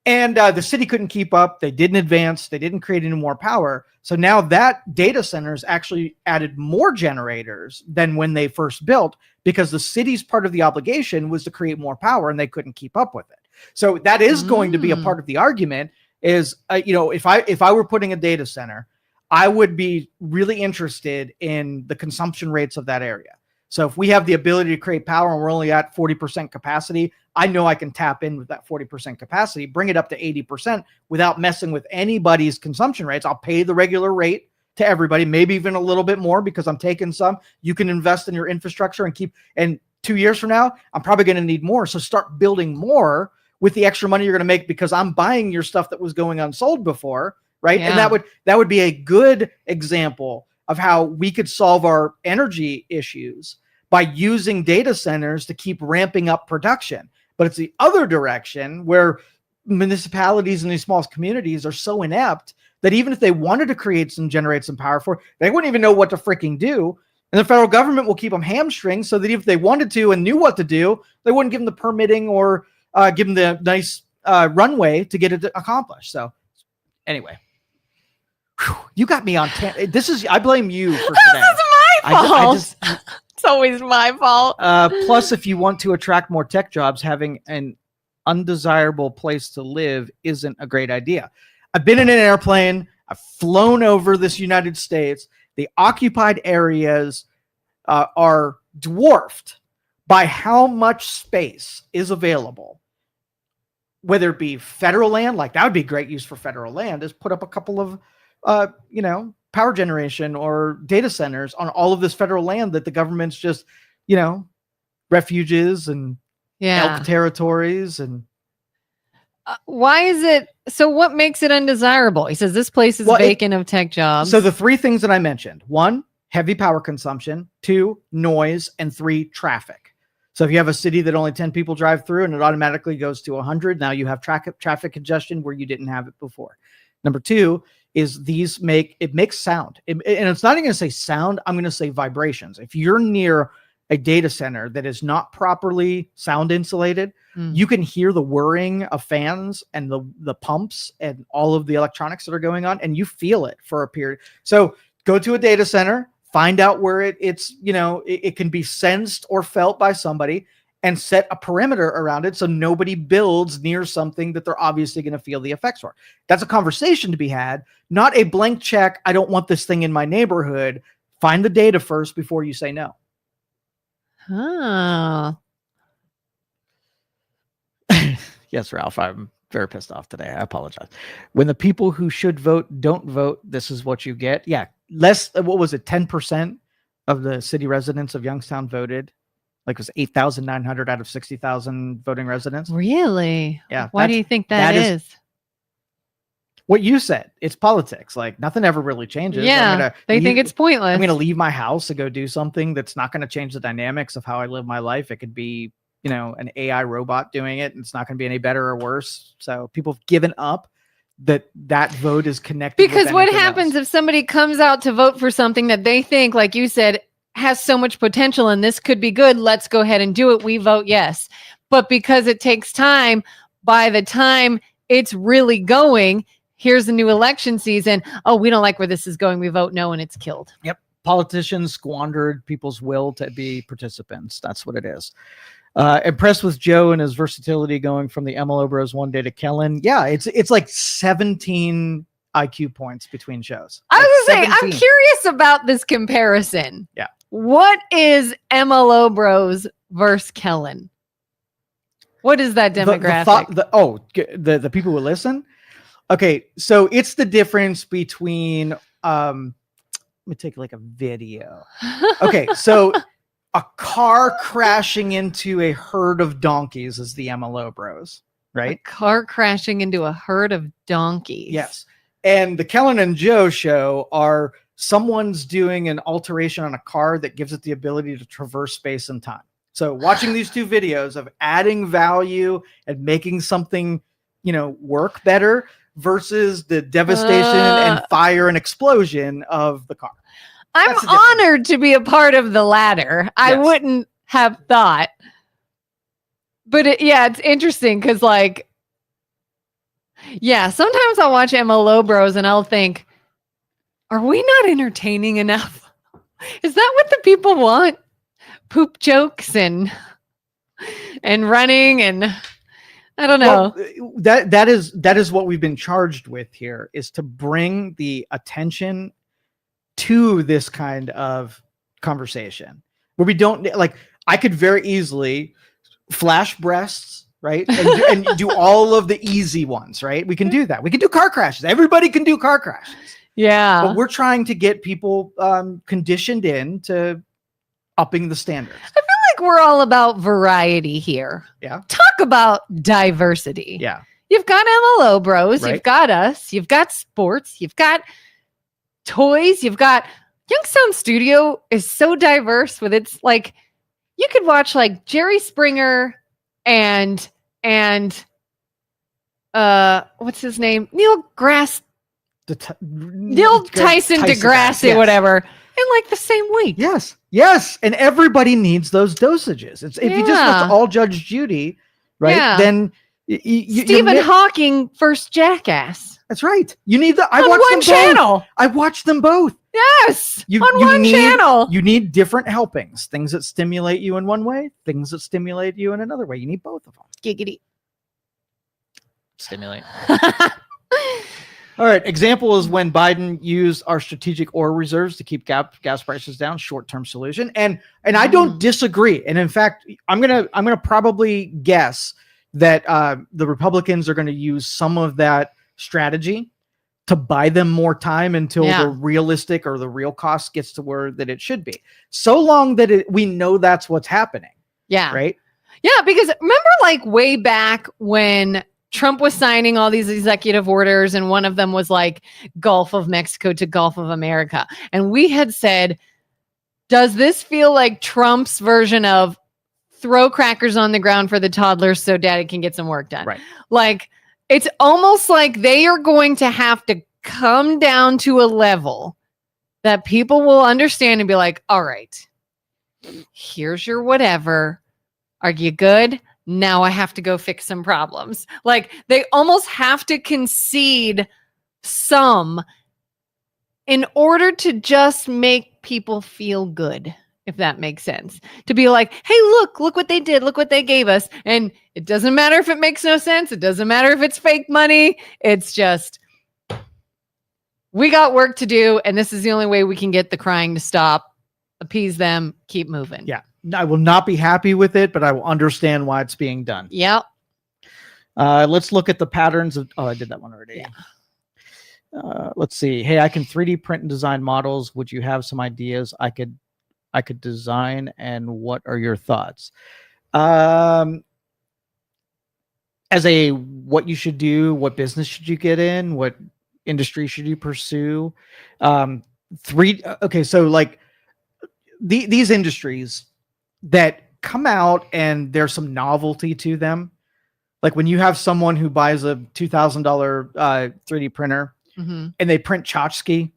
And the city couldn't keep up. They didn't advance. They didn't create any more power. So now that data centers actually added more generators than when they first built, because the city's part of the obligation was to create more power and they couldn't keep up with it. So that is going to be a part of the argument is, if I were putting a data center, I would be really interested in the consumption rates of that area. So if we have the ability to create power and we're only at 40% capacity, I know I can tap in with that 40% capacity, bring it up to 80% without messing with anybody's consumption rates. I'll pay the regular rate to everybody, maybe even a little bit more because I'm taking some. You can invest in your infrastructure and 2 years from now, I'm probably going to need more. So start building more with the extra money you're going to make because I'm buying your stuff that was going unsold before, right? Yeah. And that would be a good example of how we could solve our energy issues by using data centers to keep ramping up production. But it's the other direction where municipalities and these small communities are so inept that even if they wanted to generate some power for it, they wouldn't even know what to freaking do. And the federal government will keep them hamstringed so that if they wanted to and knew what to do, they wouldn't give them the permitting or give them the nice runway to get it accomplished. So anyway. You got me on. I blame you for today. This is my fault. It's always my fault. Plus, if you want to attract more tech jobs, having an undesirable place to live isn't a great idea. I've been in an airplane. I've flown over this United States. The occupied areas are dwarfed by how much space is available. Whether it be federal land, like that would be great use for federal land, is put up a couple of power generation or data centers on all of this federal land that the government's just, refuges and elk territories. And why is it? So what makes it undesirable? He says this place is vacant of tech jobs. So the three things that I mentioned: 1, heavy power consumption; 2, noise; and 3, traffic. So if you have a city that only 10 people drive through and it automatically goes to 100, now you have traffic congestion where you didn't have it before. Number 2 is it makes sound. And it's not even going to say sound. I'm going to say vibrations. If you're near a data center that is not properly sound insulated, you can hear the whirring of fans and the pumps and all of the electronics that are going on, and you feel it for a period. So go to a data center, find out where it can be sensed or felt by somebody, and set a perimeter around it so nobody builds near something that they're obviously going to feel the effects for. That's a conversation to be had, not a blank check. I don't want this thing in my neighborhood. Find the data first before you say no. Oh. Yes, Ralph, I'm very pissed off today. I apologize. When the people who should vote don't vote, this is what you get. Yeah. What was it? 10% of the city residents of Youngstown voted. Like it was 8,900 out of 60,000 voting residents. Really? Yeah. Why do you think that is? What you said. It's politics. Like nothing ever really changes. Yeah. They think it's pointless. I'm going to leave my house to go do something that's not going to change the dynamics of how I live my life. It could be, an AI robot doing it. And it's not going to be any better or worse. So people have given up that vote is connected. Because what happens if somebody comes out to vote for something that they think, like you said, has so much potential and this could be good, let's go ahead and do it. We vote yes. But because it takes time, by the time it's really going, here's the new election season. Oh, we don't like where this is going. We vote no and it's killed. Yep. Politicians squandered people's will to be participants. That's what it is. Impressed with Joe and his versatility going from the MLO Bros one day to Kelin. Yeah, it's like 17 IQ points between shows. I was going to say, I'm curious about this comparison. Yeah. What is MLO Bros versus Kelin? What is that demographic? The people who listen? Okay, so it's the difference between let me take like a video. Okay, so a car crashing into a herd of donkeys is the MLO Bros, right? A car crashing into a herd of donkeys. Yes. And the Kelin and Joe show are someone's doing an alteration on a car that gives it the ability to traverse space and time. So watching these two videos of adding value and making something, work better versus the devastation and fire and explosion of the car. I'm honored to be a part of the latter. Yes. I wouldn't have thought. But it's interesting because sometimes I'll watch MLO Bros and I'll think, are we not entertaining enough? Is that what the people want? Poop jokes and running and I don't know. Well, that is what we've been charged with here, is to bring the attention to this kind of conversation where we don't I could very easily flash breasts, right? And do all of the easy ones, right? We can do that. We can do car crashes. Everybody can do car crashes. Yeah. But we're trying to get people conditioned in to upping the standards. I feel like we're all about variety here. Yeah. Talk about diversity. Yeah. You've got MLO Bros. Right. You've got us. You've got sports. You've got toys. You've got Youngstown Studio is so diverse with its you could watch Jerry Springer and what's his name? Neil Tyson DeGrasse, yes. whatever, in the same week. Yes. And everybody needs those dosages. If you just watch all Judge Judy, right? Then Stephen Hawking first Jackass. That's right. You need I on watch one them channel. Both. I watch them both. Yes. On one channel. You need different helpings. Things that stimulate you in one way, things that stimulate you in another way. You need both of them. Giggity. Stimulate. All right. Example is when Biden used our strategic oil reserves to keep gas prices down. Short-term solution, and I don't disagree. And in fact, I'm gonna probably guess that the Republicans are going to use some of that strategy to buy them more time until the realistic or the real cost gets to where that it should be. So long that we know that's what's happening. Yeah. Right. Yeah. Because remember way back when Trump was signing all these executive orders and one of them was Gulf of Mexico to Gulf of America. And we had said, does this feel like Trump's version of throw crackers on the ground for the toddlers so daddy can get some work done? Right. It's almost like they are going to have to come down to a level that people will understand and be like, all right, here's your whatever. Are you good? Now I have to go fix some problems. They almost have to concede some in order to just make people feel good, if that makes sense. To be like, hey, look what they did. Look what they gave us. And it doesn't matter if it makes no sense. It doesn't matter if it's fake money. It's just, we got work to do. And this is the only way we can get the crying to stop, appease them, keep moving. Yeah. I will not be happy with it, but I will understand why it's being done. Yep. Let's look at the patterns of, I did that one already. Yeah. Let's see. Hey, I can 3D print and design models. Would you have some ideas I could design, and what are your thoughts? As what you should do, what business should you get in, what industry should you pursue? Okay, so these industries that come out and there's some novelty to them, when you have someone who buys a $2,000 3D printer and they print tchotchke,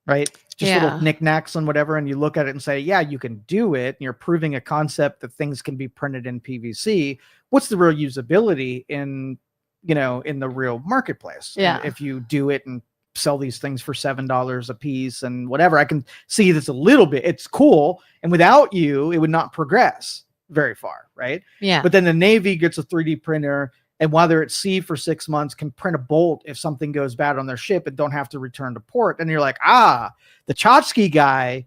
right? Just little knickknacks and whatever. And you look at it and say, yeah, you can do it. And you're proving a concept that things can be printed in PVC. What's the real usability in the real marketplace? Yeah. And if you do it and sell these things for $7 a piece and whatever, I can see that's a little bit, it's cool. And without you, it would not progress very far. Right. Yeah. But then the Navy gets a 3D printer, and while they're at sea for 6 months, can print a bolt if something goes bad on their ship and don't have to return to port. And you're like, the tchotchke guy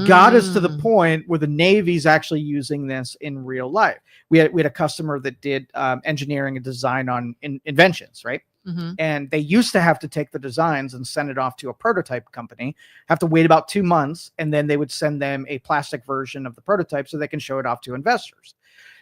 got us to the point where the Navy's actually using this in real life. We had a customer that did engineering and design on inventions, right? Mm-hmm. And they used to have to take the designs and send it off to a prototype company, have to wait about 2 months, and then they would send them a plastic version of the prototype so they can show it off to investors.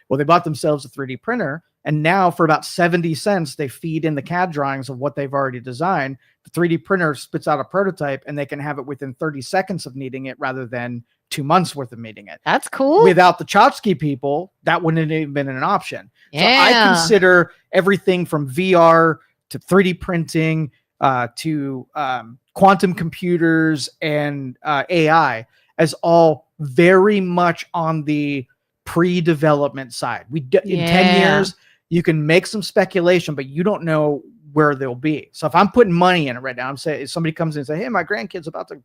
Well, they bought themselves a 3D printer, and now for about 70 cents, they feed in the CAD drawings of what they've already designed. The 3D printer spits out a prototype, and they can have it within 30 seconds of needing it rather than 2 months worth of needing it. That's cool. Without the tchotchke people, that wouldn't have even been an option. Yeah. So I consider everything from VR to 3D printing to quantum computers and AI as all very much on the pre-development side. In 10 years, you can make some speculation, but you don't know where they'll be. So if I'm putting money in it right now, I'm saying if somebody comes in and say, hey, my grandkid's about to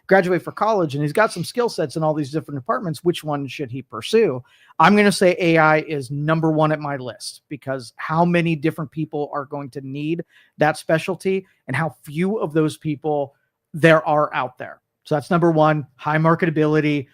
graduate for college and he's got some skill sets in all these different departments, which one should he pursue? I'm going to say AI is number one at my list, because how many different people are going to need that specialty and how few of those people there are out there. So that's number one. High marketability,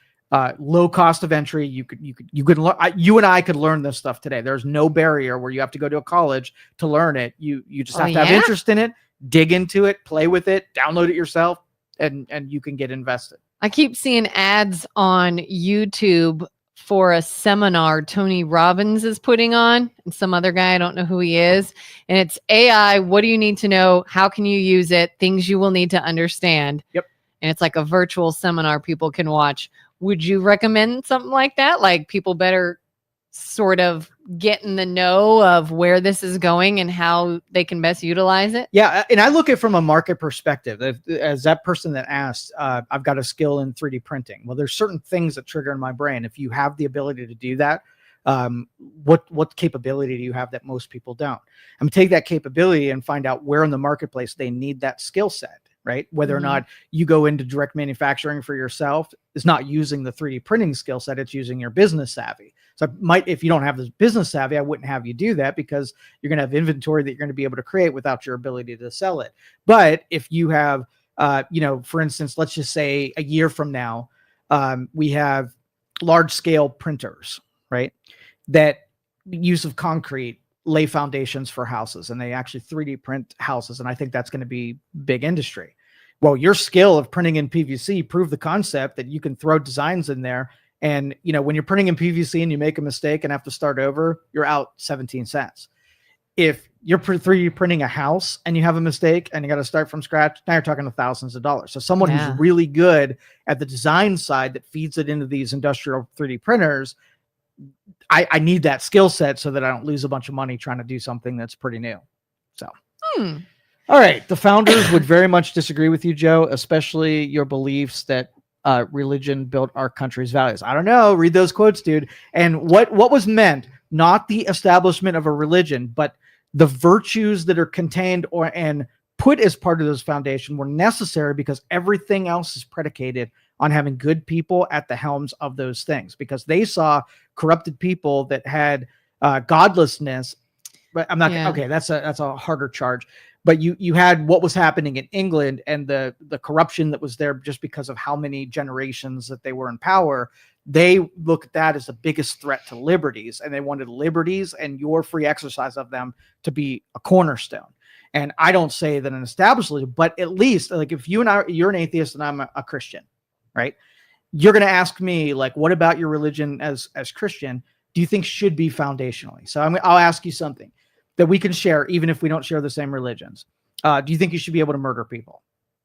low cost of entry. You could learn. You and I could learn this stuff today. There's no barrier where you have to go to a college to learn it. You just have to have interest in it, dig into it, play with it, download it yourself, and you can get invested. I keep seeing ads on YouTube for a seminar Tony Robbins is putting on, and some other guy, I don't know who he is. And it's AI. What do you need to know? How can you use it? Things you will need to understand. Yep. And it's like a virtual seminar people can watch. Would you recommend something like that? Like, people better sort of get in the know of where this is going and how they can best utilize it? Yeah. And I look at it from a market perspective. As that person that asked, I've got a skill in 3D printing. Well, there's certain things that trigger in my brain. If you have the ability to do that, what capability do you have that most people don't? I'm gonna take that capability and find out where in the marketplace they need that skill set, right? Whether or not you go into direct manufacturing for yourself is not using the 3D printing skill set, it's using your business savvy. So if you don't have this business savvy, I wouldn't have you do that, because you're going to have inventory that you're going to be able to create without your ability to sell it. But if you have, for instance, let's just say a year from now, we have large scale printers, right? That use of concrete lay foundations for houses, and they actually 3D print houses. And I think that's going to be big industry. Well, your skill of printing in PVC proved the concept that you can throw designs in there. And, when you're printing in PVC and you make a mistake and have to start over, you're out 17 cents. If you're 3D printing a house and you have a mistake and you got to start from scratch, now you're talking thousands of dollars. So someone who's really good at the design side that feeds it into these industrial 3D printers, I need that skill set so that I don't lose a bunch of money trying to do something that's pretty new. So, all right. The founders would very much disagree with you, Joe, especially your beliefs that religion built our country's values. I don't know. Read those quotes, dude. And what was meant, not the establishment of a religion, but the virtues that are contained and put as part of those foundation were necessary, because everything else is predicated on having good people at the helms of those things, because they saw corrupted people that had godlessness. But I'm not okay. That's a harder charge. But you had what was happening in England and the corruption that was there just because of how many generations that they were in power. They looked at that as the biggest threat to liberties, and they wanted liberties and your free exercise of them to be a cornerstone. And I don't say that an established religion, but at least, like, if you're an atheist and I'm a Christian, right? You're going to ask me, like, what about your religion as Christian do you think should be foundationally? So I'll ask you something that we can share, even if we don't share the same religions. Do you think you should be able to murder people?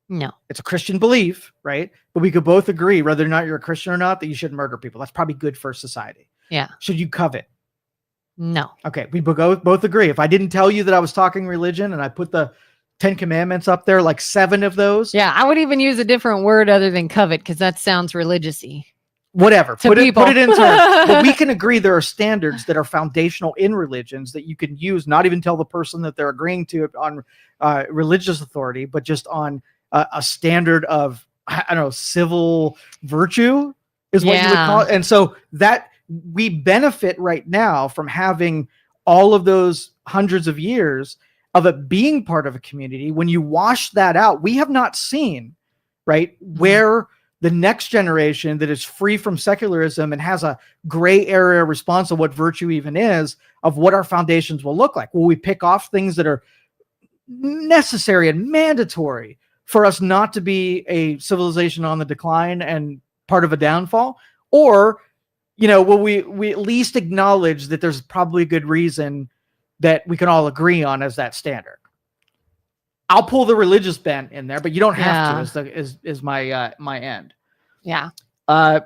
No. It's a Christian belief, right? But we could both agree, whether or not you're a Christian or not, that you shouldn't murder people. That's probably good for society. Yeah. Should you covet? No. Okay, we both agree. If I didn't tell you that I was talking religion and I put the 10 commandments up there, like 7 of those. Yeah, I would even use a different word other than covet, because that sounds religious-y. Whatever. Put it in terms. But we can agree there are standards that are foundational in religions that you can use, not even tell the person that they're agreeing to on religious authority, but just on a standard of, I don't know, civil virtue is what you would call it. And so that we benefit right now from having all of those hundreds of years of it being part of a community. When you wash that out, we have not seen, right, where the next generation that is free from secularism and has a gray area response of what virtue even is, of what our foundations will look like. Will we pick off things that are necessary and mandatory for us not to be a civilization on the decline and part of a downfall? Or, will we at least acknowledge that there's probably a good reason that we can all agree on as that standard? I'll pull the religious bent in there, but you don't have to. Is my end. Yeah.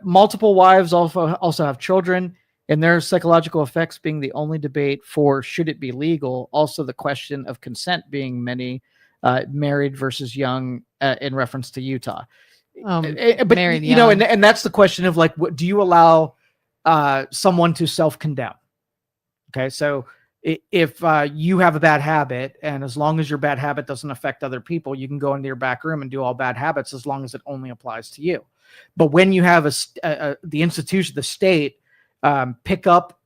Multiple wives also have children, and their psychological effects being the only debate for should it be legal. Also, the question of consent being many married versus young in reference to Utah. But married young. And that's the question of like, what do you allow someone to self-condemn? Okay, so if you have a bad habit, and as long as your bad habit doesn't affect other people, you can go into your back room and do all bad habits as long as it only applies to you. But when you have the institution, the state, pick up,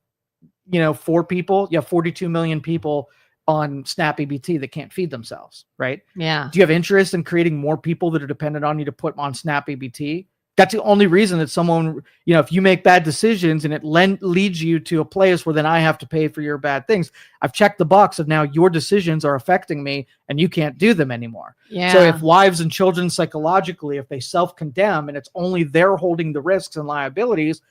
4 people, you have 42 million people on SNAP EBT that can't feed themselves, right? Yeah. Do you have interest in creating more people that are dependent on you to put on SNAP EBT? That's the only reason that someone, if you make bad decisions and it leads you to a place where then I have to pay for your bad things, I've checked the box of now your decisions are affecting me and you can't do them anymore. Yeah. So if wives and children psychologically, if they self-condemn and it's only they're holding the risks and liabilities,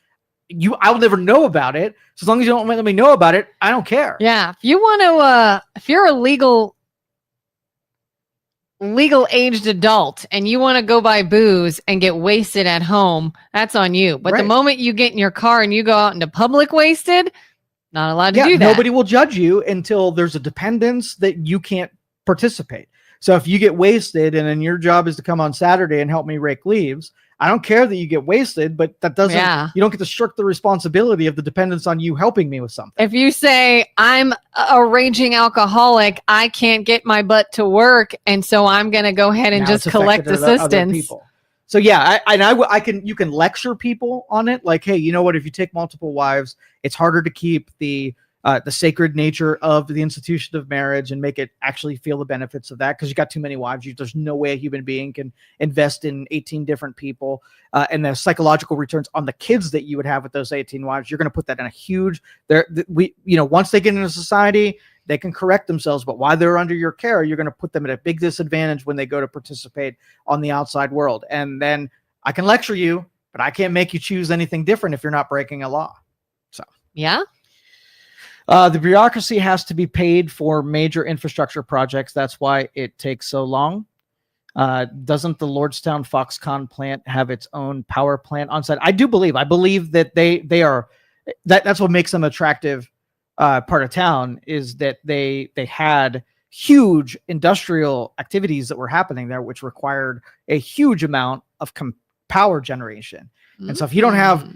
I'll never know about it. So as long as you don't let me know about it, I don't care. Yeah. If you want to, if you're a legal aged adult and you want to go buy booze and get wasted at home, that's on you. But the moment you get in your car and you go out into public wasted, not allowed to do that. Nobody will judge you until there's a dependence that you can't participate. So if you get wasted and then your job is to come on Saturday and help me rake leaves, I don't care that you get wasted, but that doesn't, you don't get to shirk the responsibility of the dependence on you helping me with something. If you say, I'm a raging alcoholic, I can't get my butt to work, and so I'm going to go ahead and just collect assistance. So yeah, you can lecture people on it. Like, hey, you know what? If you take multiple wives, it's harder to keep the sacred nature of the institution of marriage and make it actually feel the benefits of that, because you got too many wives. There's no way a human being can invest in 18 different people, and the psychological returns on the kids that you would have with those 18 wives. You're going to put that in a huge. Once they get into society, they can correct themselves, but while they're under your care, you're going to put them at a big disadvantage when they go to participate on the outside world. And then I can lecture you, but I can't make you choose anything different if you're not breaking a law. So yeah. The bureaucracy has to be paid for major infrastructure projects. That's why it takes so long. Doesn't the Lordstown Foxconn plant have its own power plant on site? I believe that they are. That's what makes them attractive part of town, is that they had huge industrial activities that were happening there, which required a huge amount of power generation. And so if you don't have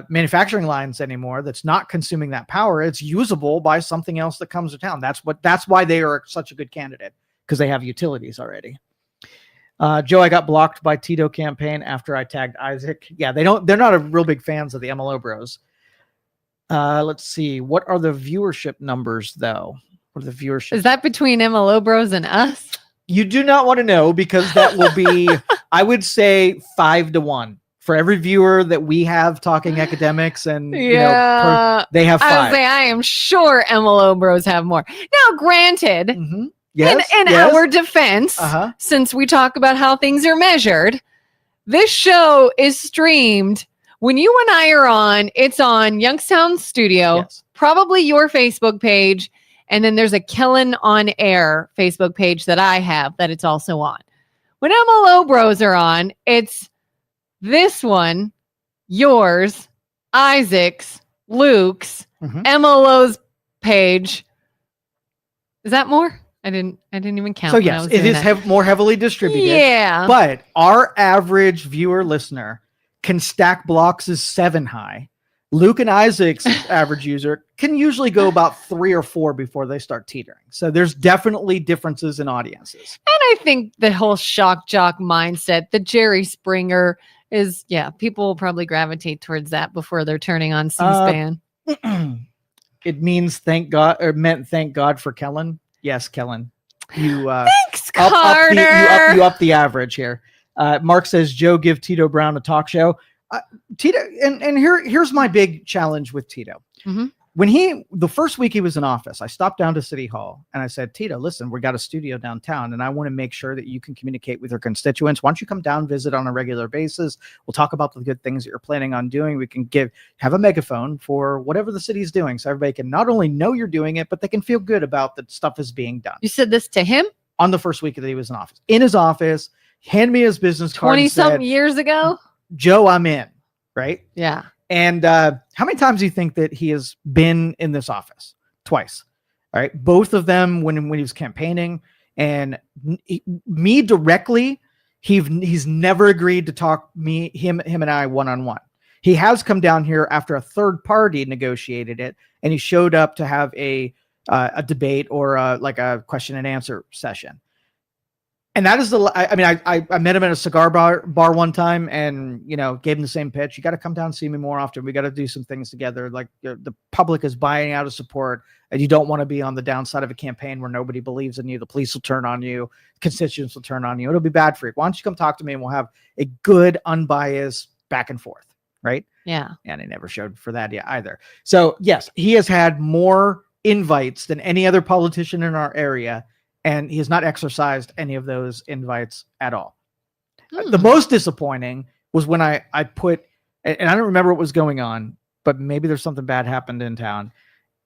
manufacturing lines anymore that's not consuming that power, it's usable by something else that comes to town. That's why they are such a good candidate, because they have utilities already. Joe, I got blocked by Tito campaign after I tagged Isaac. Yeah, they're not a real big fans of the MLO bros. Let's see. What are the viewership numbers though? What are the viewership? Is that between MLO bros and us? You do not want to know, because that will be, I would say 5-1. For every viewer that we have talking academics, and they have 5. I would say I am sure MLO bros have more. Now, granted, yes, in our defense, since we talk about how things are measured, this show is streamed when you and I are on. It's on Youngstown Studio, probably your Facebook page, and then there's a Kelin on Air Facebook page that I have that it's also on. When MLO bros are on, it's this one, yours, Isaac's, Luke's, MLO's page. Is that more? I didn't even count. So yes, it is more heavily distributed. Yeah. But our average viewer listener can stack blocks as 7 high. Luke and Isaac's average user can usually go about 3 or 4 before they start teetering. So there's definitely differences in audiences. And I think the whole shock jock mindset, the Jerry Springer is, people will probably gravitate towards that before they're turning on C-SPAN. It means thank God for Kelin. Yes, Kelin. You thanks, Carter. You up the average here. Mark says, Joe, give Tito Brown a talk show. Tito, and here's my big challenge with Tito. the first week he was in office, I stopped down to City Hall and I said, Tito, listen, we got a studio downtown and I want to make sure that you can communicate with your constituents. Why don't you come down, visit on a regular basis? We'll talk about the good things that you're planning on doing. We can have a megaphone for whatever the city's doing. So everybody can not only know you're doing it, but they can feel good about that stuff is being done. You said this to him? On the first week that he was in office. In his office, hand me his business card. 20-something years ago? Joe, I'm in. Right? Yeah. And how many times do you think that he has been in this office? Twice. All right. Both of them when he was campaigning, and me directly, he's never agreed to talk him and I one-on-one. He has come down here after a third party negotiated it, and he showed up to have a debate or like a question and answer session. And that is I met him at a cigar bar one time and, gave him the same pitch. You got to come down and see me more often. We got to do some things together. Like the public is buying out of support, and you don't want to be on the downside of a campaign where nobody believes in you. The police will turn on you. Constituents will turn on you. It'll be bad for you. Why don't you come talk to me and we'll have a good, unbiased back and forth. Right. Yeah. And he never showed for that yet either. So yes, he has had more invites than any other politician in our area. And he has not exercised any of those invites at all. The most disappointing was when I put, and I don't remember what was going on, but maybe there's something bad happened in town.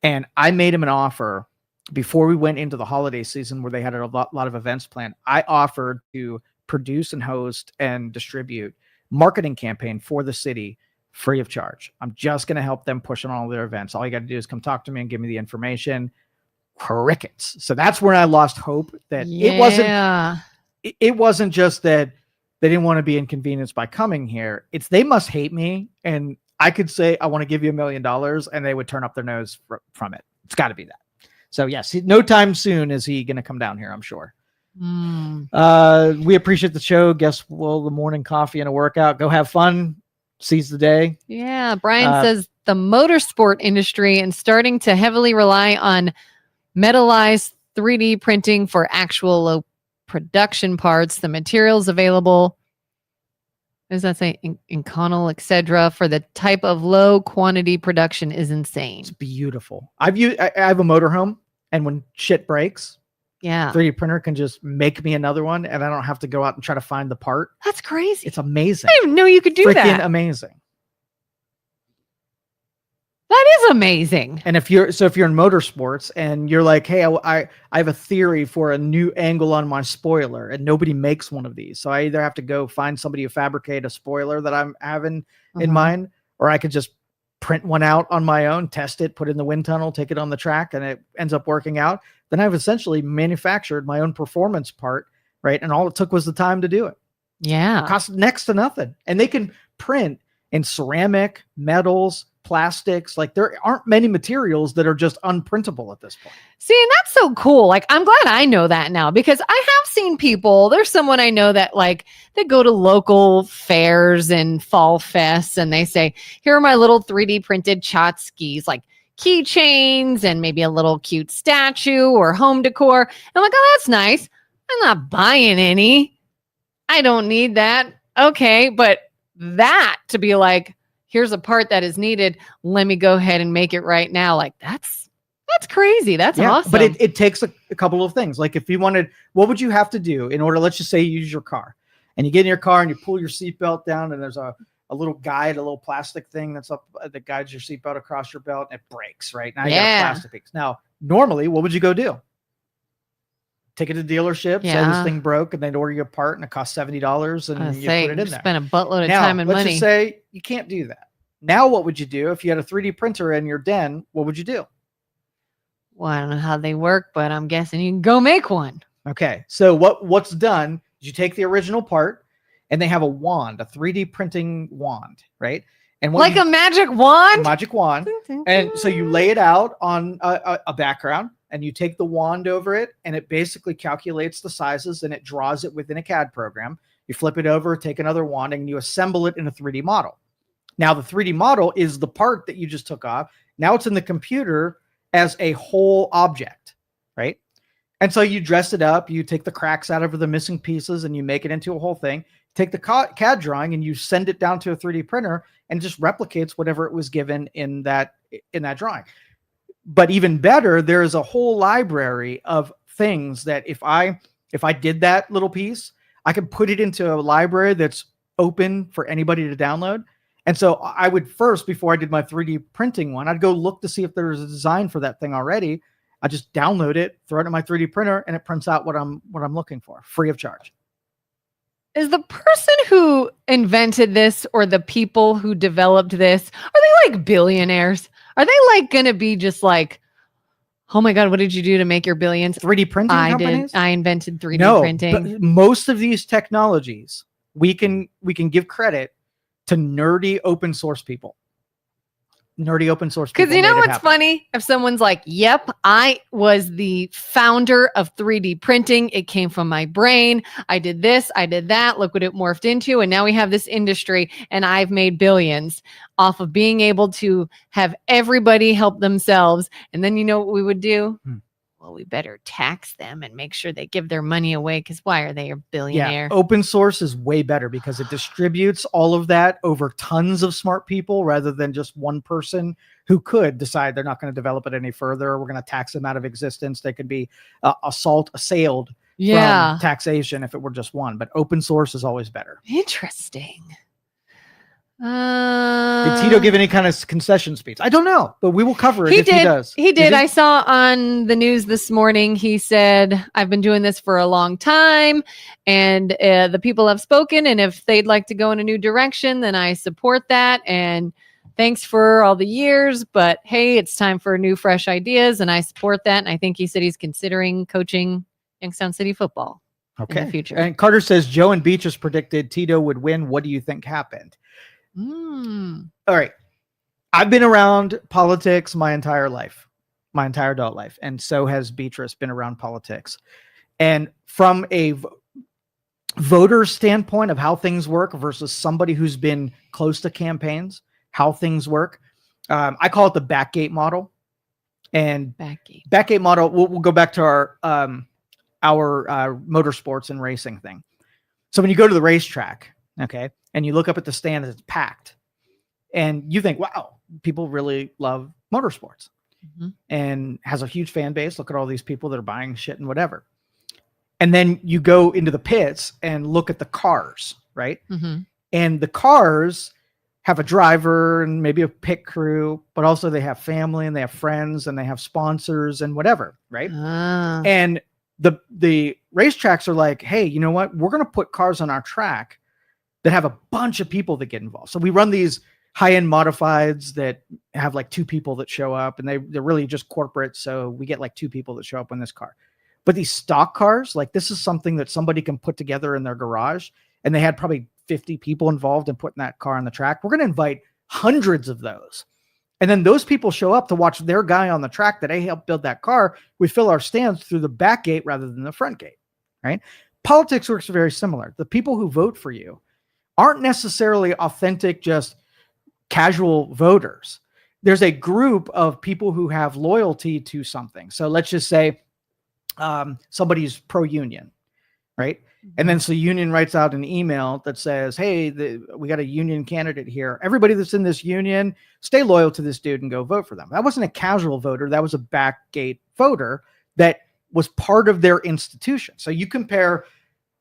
And I made him an offer before we went into the holiday season where they had a lot of events planned. I offered to produce and host and distribute marketing campaign for the city free of charge. I'm just going to help them push on all their events. All you got to do is come talk to me and give me the information. Crickets. So that's where I lost hope that it wasn't just that they didn't want to be inconvenienced by coming here. It's they must hate me, and I could say I want to give you $1 million and they would turn up their nose from it. It's got to be that. So yes, no time soon is he going to come down here, I'm sure. We appreciate the show. Guess the morning coffee and a workout. Go have fun. Seize the day. Yeah. Brian says the motorsport industry and starting to heavily rely on metallized 3D printing for actual low production parts. The materials available, what does that say? Inconel, etc. for the type of low quantity production is insane. It's beautiful. I have a motorhome, and when shit breaks, 3D printer can just make me another one, and I don't have to go out and try to find the part. That's crazy. It's amazing. I didn't even know you could do that. Freaking amazing. That is amazing. And if you're in motorsports and you're like, hey, I have a theory for a new angle on my spoiler, and nobody makes one of these. So I either have to go find somebody to fabricate a spoiler that I'm having in mind, or I could just print one out on my own, test it, put it in the wind tunnel, take it on the track, and it ends up working out. Then I've essentially manufactured my own performance part, right? And all it took was the time to do it. Yeah. It costs next to nothing. And they can print in ceramic, metals, plastics. Like there aren't many materials that are just unprintable at this point. See, and that's so cool. Like, I'm glad I know that now, because I have seen people, there's someone I know that like they go to local fairs and fall fests and they say, here are my little 3D printed tchotchkes, like keychains and maybe a little cute statue or home decor. And I'm like, oh, that's nice. I'm not buying any. I don't need that. Okay. But that to be like, here's a part that is needed. Let me go ahead and make it right now. Like that's crazy. That's awesome. But it takes a couple of things. Like if you wanted, what would you have to do in order, let's just say you use your car and you get in your car and you pull your seatbelt down and there's a little guide, a little plastic thing that's up that guides your seatbelt across your belt and it breaks, right? Now you got a plastic piece. Now, normally, what would you go do? Take it to the dealership, say this thing broke, and they'd order you a part and it costs $70 and you put it in there. Spend a buttload of time and money. Let's just say you can't do that. Now, what would you do if you had a 3D printer in your den? What would you do? Well, I don't know how they work, but I'm guessing you can go make one. Okay. So what's done is you take the original part and they have a wand, a 3D printing wand, right? And like a magic wand? A magic wand. And so you lay it out on a background and you take the wand over it and it basically calculates the sizes and it draws it within a CAD program. You flip it over, take another wand and you assemble it in a 3D model. Now the 3D model is the part that you just took off. Now it's in the computer as a whole object, right? And so you dress it up, you take the cracks out of the missing pieces and you make it into a whole thing. Take the CAD drawing and you send it down to a 3D printer and it just replicates whatever it was given in that drawing. But even better, there is a whole library of things that if I did that little piece, I could put it into a library that's open for anybody to download. And so I would first, before I did my 3D printing one, I'd go look to see if there was a design for that thing already. I just download it, throw it in my 3D printer, and it prints out what I'm looking for, free of charge. Is the person who invented this or the people who developed this, are they like billionaires? Are they like going to be just like, oh my God, what did you do to make your billions? 3D printing companies? I invented 3D printing. But most of these technologies, we can give credit to nerdy open source people. Because you know what's funny? If someone's like, yep, I was the founder of 3D printing. It came from my brain. I did this, I did that. Look what it morphed into. And now we have this industry and I've made billions off of being able to have everybody help themselves. And then you know what we would do? Well, we better tax them and make sure they give their money away, because why are they a billionaire? Yeah, open source is way better because it distributes all of that over tons of smart people rather than just one person who could decide they're not going to develop it any further. We're going to tax them out of existence. They could be assailed from taxation if it were just one. But open source is always better. Interesting. Did Tito give any kind of concession speech? I don't know, but we will cover it if he does. He did. I saw on the news this morning, he said, I've been doing this for a long time and the people have spoken. And if they'd like to go in a new direction, then I support that. And thanks for all the years. But hey, it's time for new, fresh ideas. And I support that. And I think he said he's considering coaching Youngstown City football in the future. And Carter says, Joe and Beatrice predicted Tito would win. What do you think happened? All right. I've been around politics my entire adult life. And so has Beatrice been around politics. And from a voter standpoint of how things work versus somebody who's been close to campaigns, how things work, I call it the backgate model. And backgate model, we'll go back to our motorsports and racing thing. So when you go to the racetrack, okay, and you look up at the stand, it's packed. And you think, wow, people really love motorsports. And has a huge fan base. Look at all these people that are buying shit and whatever. And then you go into the pits and look at the cars, right? And the cars have a driver and maybe a pit crew, but also they have family and they have friends and they have sponsors and whatever, right? And the racetracks are like, hey, you know what? We're going to put cars on our track that have a bunch of people that get involved. So we run these high-end modifieds that have like 2 people that show up, and they're really just corporate. So we get like 2 people that show up in this car. But these stock cars, like this is something that somebody can put together in their garage, and they had probably 50 people involved in putting that car on the track. We're going to invite hundreds of those. And then those people show up to watch their guy on the track that they helped build that car. We fill our stands through the back gate rather than the front gate, right? Politics works very similar. The people who vote for you aren't necessarily authentic, just casual voters. There's a group of people who have loyalty to something. So let's just say somebody's pro-union, right? And then so the union writes out an email that says, hey, we got a union candidate here. Everybody that's in this union, stay loyal to this dude and go vote for them. That wasn't a casual voter. That was a backgate voter that was part of their institution. So you compare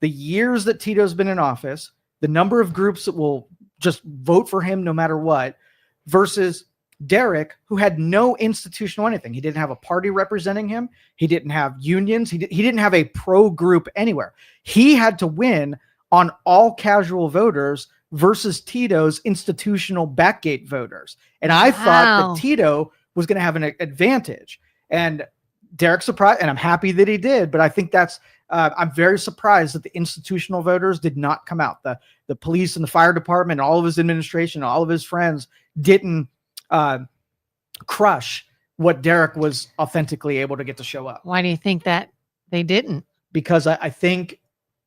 the years that Tito's been in office, the number of groups that will just vote for him no matter what, versus Derek, who had no institutional anything. He didn't have a party representing him. He didn't have unions. He didn't have a pro group anywhere. He had to win on all casual voters versus Tito's institutional backgate voters. And I thought that Tito was going to have an advantage. And Derek's surprised, and I'm happy that he did, but I think that's I'm very surprised that the institutional voters did not come out. The police and the fire department, and all of his administration, all of his friends didn't crush what Derek was authentically able to get to show up. Why do you think that they didn't? Because I think,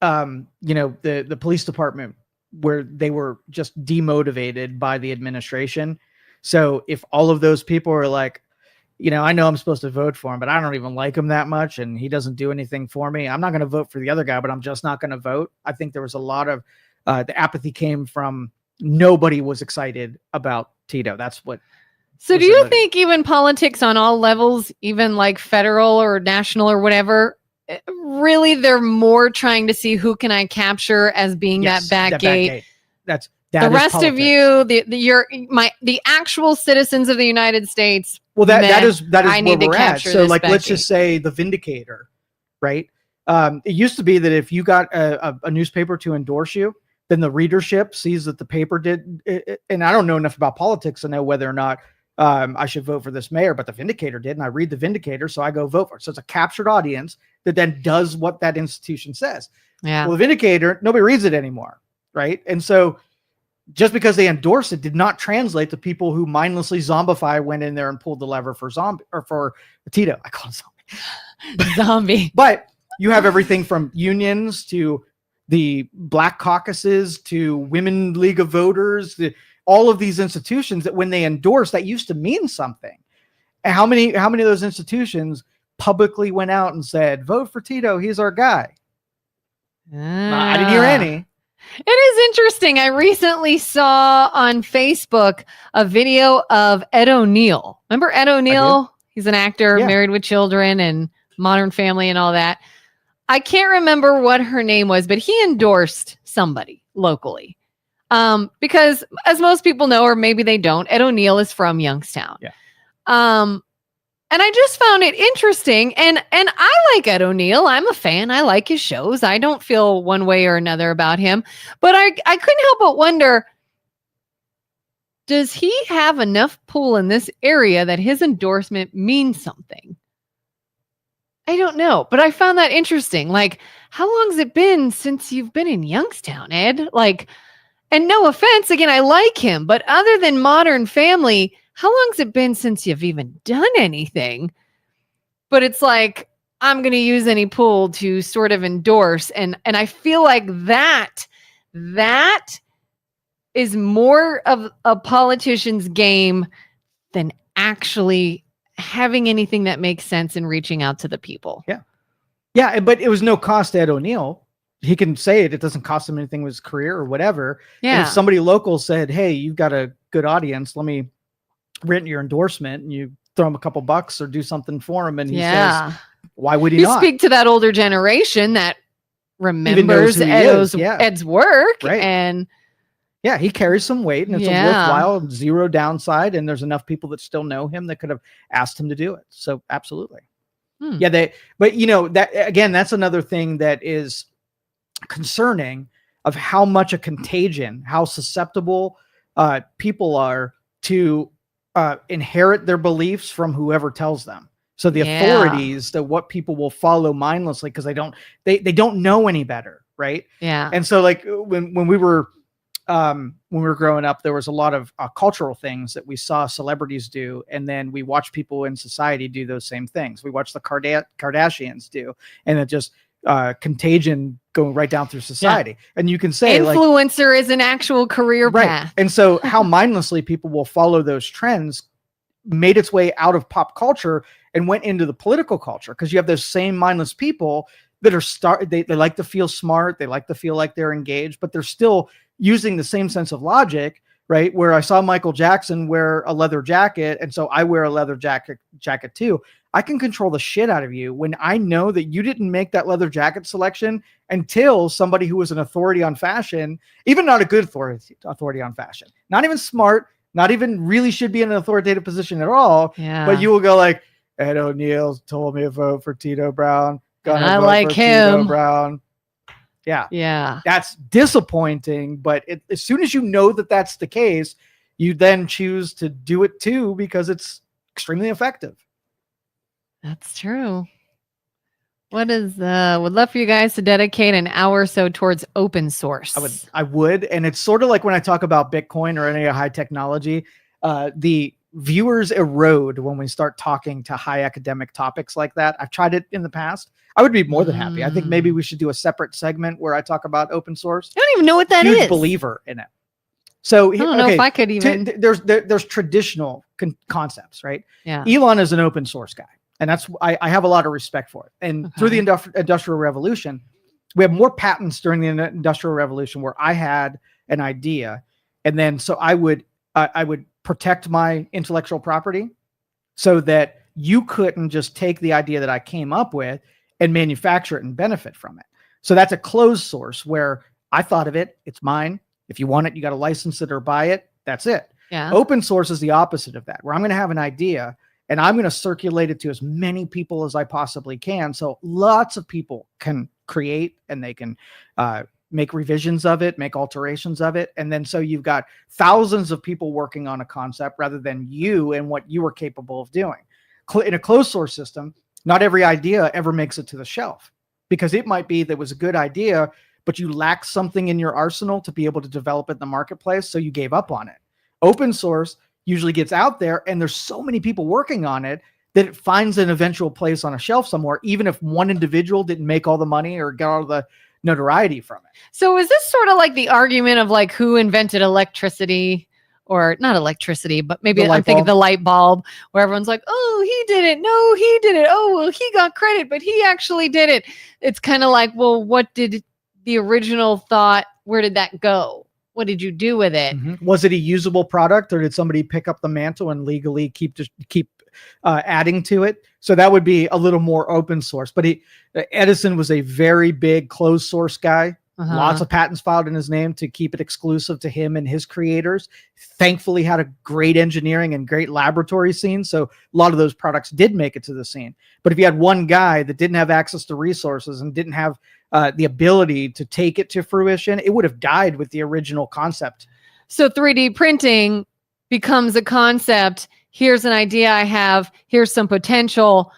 the police department, where they were just demotivated by the administration. So if all of those people are like, I know I'm supposed to vote for him, but I don't even like him that much, and he doesn't do anything for me. I'm not going to vote for the other guy, but I'm just not going to vote. I think there was a lot of the apathy came from nobody was excited about Tito. That's what So do you think even politics on all levels, even like federal or national or whatever, really they're more trying to see who can I capture as being that back gate? That the rest politics. Of you, the actual citizens of the United States. Well, that is where we're at. So like, let's just say the Vindicator, right? It used to be that if you got a newspaper to endorse you, then the readership sees that the paper did. And I don't know enough about politics to know whether or not I should vote for this mayor, but the Vindicator did, and I read the Vindicator, so I go vote for it. So it's a captured audience that then does what that institution says. Yeah. Well, the Vindicator, nobody reads it anymore, right? And so just because they endorse it did not translate to people who mindlessly zombify, went in there and pulled the lever for Tito. I call it zombie. But you have everything from unions to the Black caucuses to Women League of Voters, all of these institutions that when they endorse, that used to mean something. And how many of those institutions publicly went out and said, vote for Tito, he's our guy? I didn't hear any. It is interesting. I recently saw on Facebook a video of Ed O'Neill. Remember Ed O'Neill? He's an actor, married with children and Modern Family and all that. I can't remember what her name was, but he endorsed somebody locally. Because as most people know, or maybe they don't, Ed O'Neill is from Youngstown. Yeah. And I just found it interesting. And I like Ed O'Neill. I'm a fan. I like his shows. I don't feel one way or another about him. But I couldn't help but wonder, does he have enough pull in this area that his endorsement means something? I don't know. But I found that interesting. Like, how long has it been since you've been in Youngstown, Ed? Like, and no offense, again, I like him. But other than Modern Family, how long has it been since you've even done anything? But it's like, I'm going to use any pull to sort of endorse. And I feel like that is more of a politician's game than actually having anything that makes sense in reaching out to the people. Yeah. Yeah. But it was no cost to Ed O'Neill. He can say it. It doesn't cost him anything with his career or whatever. Yeah. And if somebody local said, hey, you've got a good audience, let me rent your endorsement, and you throw him a couple bucks or do something for him, and he says, why would he not? You speak to that older generation that remembers Ed's work. Right. And yeah, he carries some weight, and it's a worthwhile, zero downside, and there's enough people that still know him that could have asked him to do it. So absolutely. Yeah, but you know, that again, that's another thing that is concerning of how much a contagion, how susceptible people are to inherit their beliefs from whoever tells them. So the authorities, what people will follow mindlessly because they don't know any better, right? Yeah. And so like when we were growing up, there was a lot of cultural things that we saw celebrities do, and then we watched people in society do those same things. We watched the Kardashians do, and it just contagion going right down through society. Yeah. And you can say influencer is an actual career path. And so how mindlessly people will follow those trends made its way out of pop culture and went into the political culture, because you have those same mindless people that are they like to feel smart, they like to feel like they're engaged, but they're still using the same sense of logic, right? Where I saw Michael Jackson wear a leather jacket, and so I wear a leather jacket too. I can control the shit out of you when I know that you didn't make that leather jacket selection until somebody who was an authority on fashion, even not a good authority on fashion, not even smart, not even really should be in an authoritative position at all. Yeah. But you will go like, Ed O'Neill told me to vote for Tito Brown. I like him. Tito Brown. Yeah. Yeah. That's disappointing. But as soon as you know that that's the case, you then choose to do it too, because it's extremely effective. That's true. Would love for you guys to dedicate an hour or so towards open source. I would. And it's sort of like when I talk about Bitcoin or any high technology, the viewers erode when we start talking to high academic topics like that. I've tried it in the past. I would be more than happy. I think maybe we should do a separate segment where I talk about open source. I don't even know what that is. Huge believer in it. So I don't know if I could even. There's traditional concepts, right? Yeah. Elon is an open source guy, and that's I have a lot of respect for it. And through the Industrial Revolution, we have more patents during the Industrial Revolution where I had an idea, and then so I would protect my intellectual property so that you couldn't just take the idea that I came up with and manufacture it and benefit from it. So that's a closed source where I thought of it. It's mine. If you want it, you got to license it or buy it. That's it. Yeah. Open source is the opposite of that, where I'm going to have an idea and I'm going to circulate it to as many people as I possibly can. So lots of people can create and they can make revisions of it, make alterations of it. And then so you've got thousands of people working on a concept rather than you and what you were capable of doing. In a closed source system, not every idea ever makes it to the shelf, because it might be that was a good idea, but you lack something in your arsenal to be able to develop it in the marketplace. So you gave up on it. Open source usually gets out there and there's so many people working on it that it finds an eventual place on a shelf somewhere, even if one individual didn't make all the money or get all the notoriety from it. So is this sort of like the argument of like who invented electricity, or not electricity, but maybe I'm thinking the light bulb, where everyone's like, oh, he did it. No, he did it. Oh, well, he got credit, but he actually did it. It's kind of like, well, what did the original thought? Where did that go? What did you do with it? Mm-hmm. Was it a usable product, or did somebody pick up the mantle and legally keep adding to it? So that would be a little more open source. But Edison was a very big closed source guy. Lots of patents filed in his name to keep it exclusive to him and his creators. Thankfully had a great engineering and great laboratory scene. So a lot of those products did make it to the scene. But if you had one guy that didn't have access to resources and didn't have the ability to take it to fruition, it would have died with the original concept. So 3D printing becomes a concept. Here's an idea I have. Here's some potential.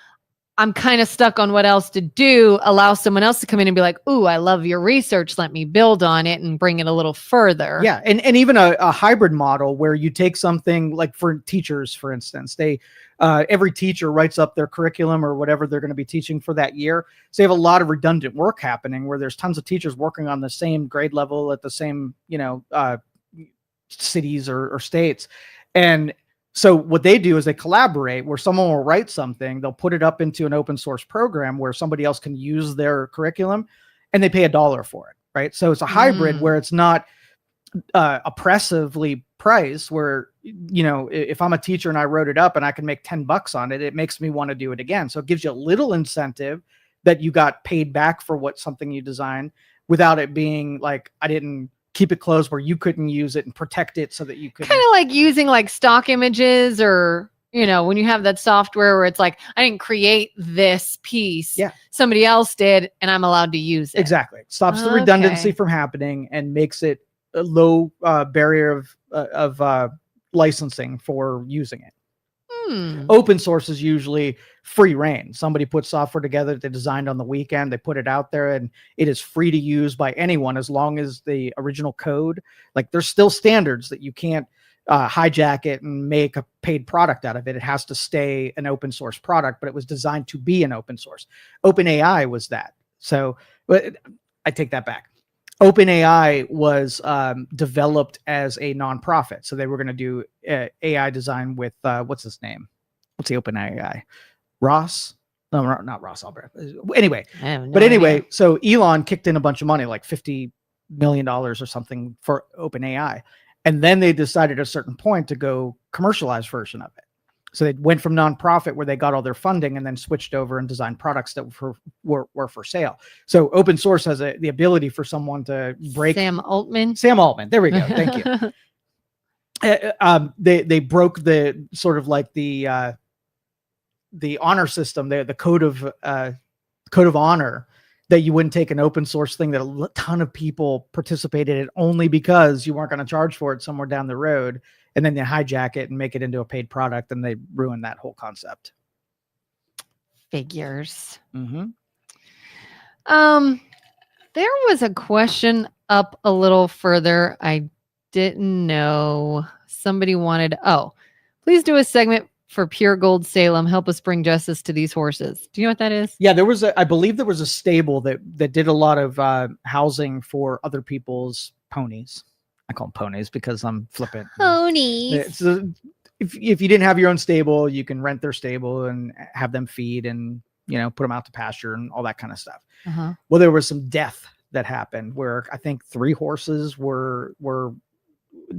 I'm kind of stuck on what else to do. Allow someone else to come in and be like, ooh, I love your research. Let me build on it and bring it a little further. Yeah. And even a hybrid model where you take something like for teachers, for instance, they every teacher writes up their curriculum or whatever they're going to be teaching for that year. So you have a lot of redundant work happening where there's tons of teachers working on the same grade level at the same, cities or states. And so what they do is they collaborate, where someone will write something, they'll put it up into an open source program where somebody else can use their curriculum, and they pay $1 for it, right? So it's a hybrid where it's not oppressively priced, where, if I'm a teacher and I wrote it up and I can make $10 on it, it makes me want to do it again. So it gives you a little incentive that you got paid back for something you designed, without it being like, I didn't keep it closed where you couldn't use it and protect it so that you could. Kind of like using like stock images, or, when you have that software where it's like, I didn't create this piece. Yeah. Somebody else did, and I'm allowed to use it. Exactly. Stops the redundancy from happening and makes it a low barrier of licensing for using it. Open source is usually free reign. Somebody puts software together that they designed on the weekend, they put it out there, and it is free to use by anyone as long as the original code, like there's still standards that you can't hijack it and make a paid product out of it. It has to stay an open source product, but it was designed to be an open source. OpenAI was that. So I take that back. OpenAI was developed as a nonprofit. So they were going to do AI design with, what's his name? What's the OpenAI? Ross? No, not Ross Albert. Anyway, anyway, so Elon kicked in a bunch of money, like $50 million or something for OpenAI. And then they decided at a certain point to go commercialized version of it. So they went from nonprofit, where they got all their funding, and then switched over and designed products that were for sale. So open source has the ability for someone to break. Sam Altman. There we go. Thank you. They broke the sort of like the honor system, the code of honor, that you wouldn't take an open source thing that a ton of people participated in only because you weren't going to charge for it somewhere down the road, and then they hijack it and make it into a paid product, and they ruin that whole concept. Figures. Mm-hmm. There was a question up a little further. I didn't know. Somebody wanted, please do a segment for Pure Gold Salem. Help us bring justice to these horses. Do you know what that is? Yeah, I believe there was a stable that did a lot of housing for other people's ponies. I call them ponies because I'm flippant. Ponies. So if you didn't have your own stable, you can rent their stable and have them feed and, put them out to pasture and all that kind of stuff. Uh-huh. Well, there was some death that happened where I think 3 horses were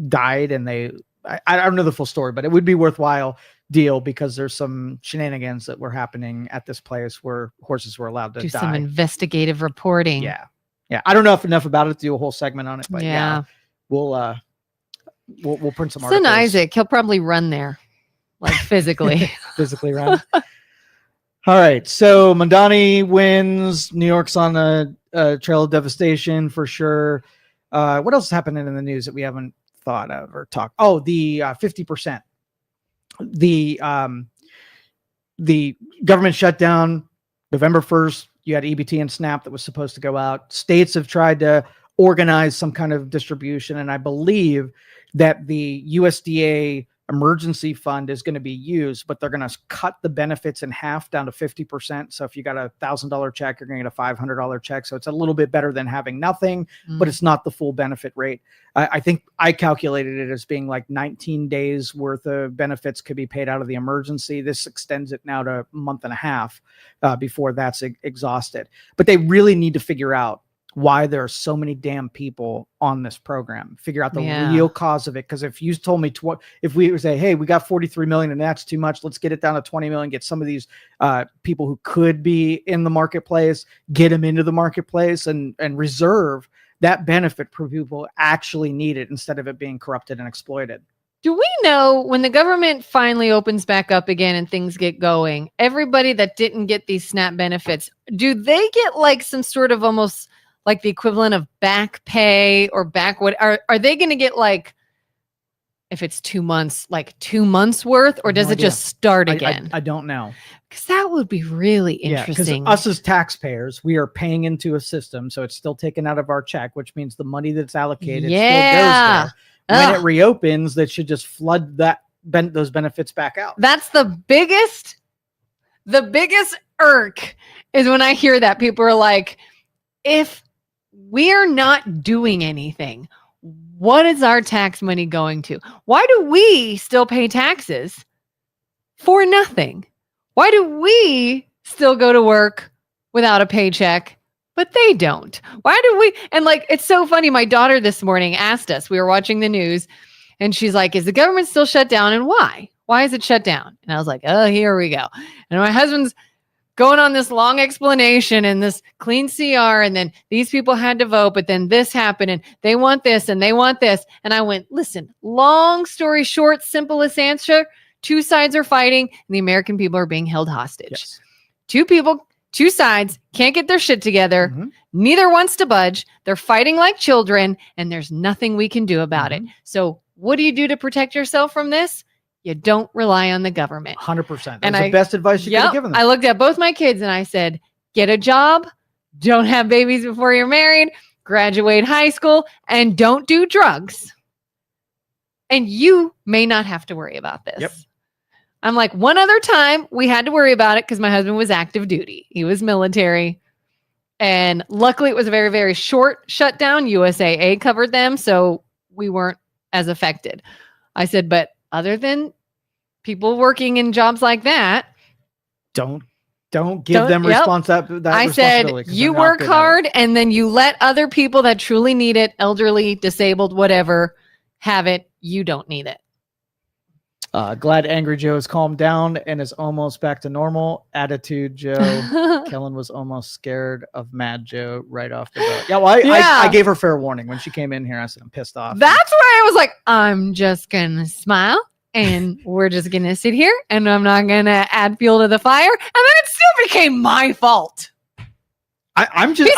died, and they I don't know the full story, but it would be worthwhile deal because there's some shenanigans that were happening at this place where horses were allowed to do die. some investigative reporting. Yeah. I don't know enough about it to do a whole segment on it, but we'll print some articles. Send Isaac. He'll probably run there, like physically. Physically run. All right. So Mamdani wins. New York's on a trail of devastation for sure. What else is happening in the news that we haven't thought of or talked? Oh, the 50%. The government shutdown November 1st. You had EBT and SNAP that was supposed to go out. States have tried to organize some kind of distribution, and I believe that the USDA emergency fund is going to be used, but they're going to cut the benefits in half down to 50%. So if you got $1,000 check, you're going to get a $500 check. So it's a little bit better than having nothing, but it's not the full benefit rate. I think I calculated it as being like 19 days worth of benefits could be paid out of the emergency. This extends it now to a month and a half before that's exhausted. But they really need to figure out why there are so many damn people on this program, figure out the real cause of it. Because if you told me if we would say, hey, we got 43 million and that's too much, let's get it down to 20 million, get some of these people who could be in the marketplace, get them into the marketplace and reserve that benefit for people who actually need it instead of it being corrupted and exploited. Do we know when the government finally opens back up again and things get going, everybody that didn't get these SNAP benefits, do they get like some sort of almost like the equivalent of back pay or back what are they going to get, like if it's 2 months, like 2 months worth, or does it just start again? I don't know. Because that would be really interesting. Because us as taxpayers, we are paying into a system, so it's still taken out of our check, which means the money that's allocated still goes there. When it reopens, that should just flood those benefits back out. That's the biggest irk is when I hear that people are like, if we're not doing anything, what is our tax money going to? Why do we still pay taxes for nothing? Why do we still go to work without a paycheck, but they don't? Why do we? And like, it's so funny. My daughter this morning asked us, we were watching the news and she's like, is the government still shut down and why? Why is it shut down? And I was like, oh, here we go. And my husband's going on this long explanation and this clean CR, and then these people had to vote, but then this happened and they want this and they want this. And I went, listen, long story short, simplest answer, two sides are fighting and the American people are being held hostage. Yes. Two sides can't get their shit together. Mm-hmm. Neither wants to budge. They're fighting like children and there's nothing we can do about it. So what do you do to protect yourself from this? You don't rely on the government. 100%. That's the best advice you could have given them. I looked at both my kids and I said, get a job, don't have babies before you're married, graduate high school, and don't do drugs. And you may not have to worry about this. Yep. I'm like, one other time we had to worry about it because my husband was active duty. He was military. And luckily it was a very, very short shutdown. USAA covered them, so we weren't as affected. I said, but other than people working in jobs like that, don't give them responsibility. I said, you work hard and then you let other people that truly need it, elderly, disabled, whatever, have it. You don't need it. Glad Angry Joe has calmed down and is almost back to normal. Attitude Joe. Kelin was almost scared of Mad Joe right off the bat. I gave her fair warning when she came in here. I said, I'm pissed off. That's where I was like, I'm just going to smile and we're just going to sit here and I'm not going to add fuel to the fire. And then it still became my fault. I'm just.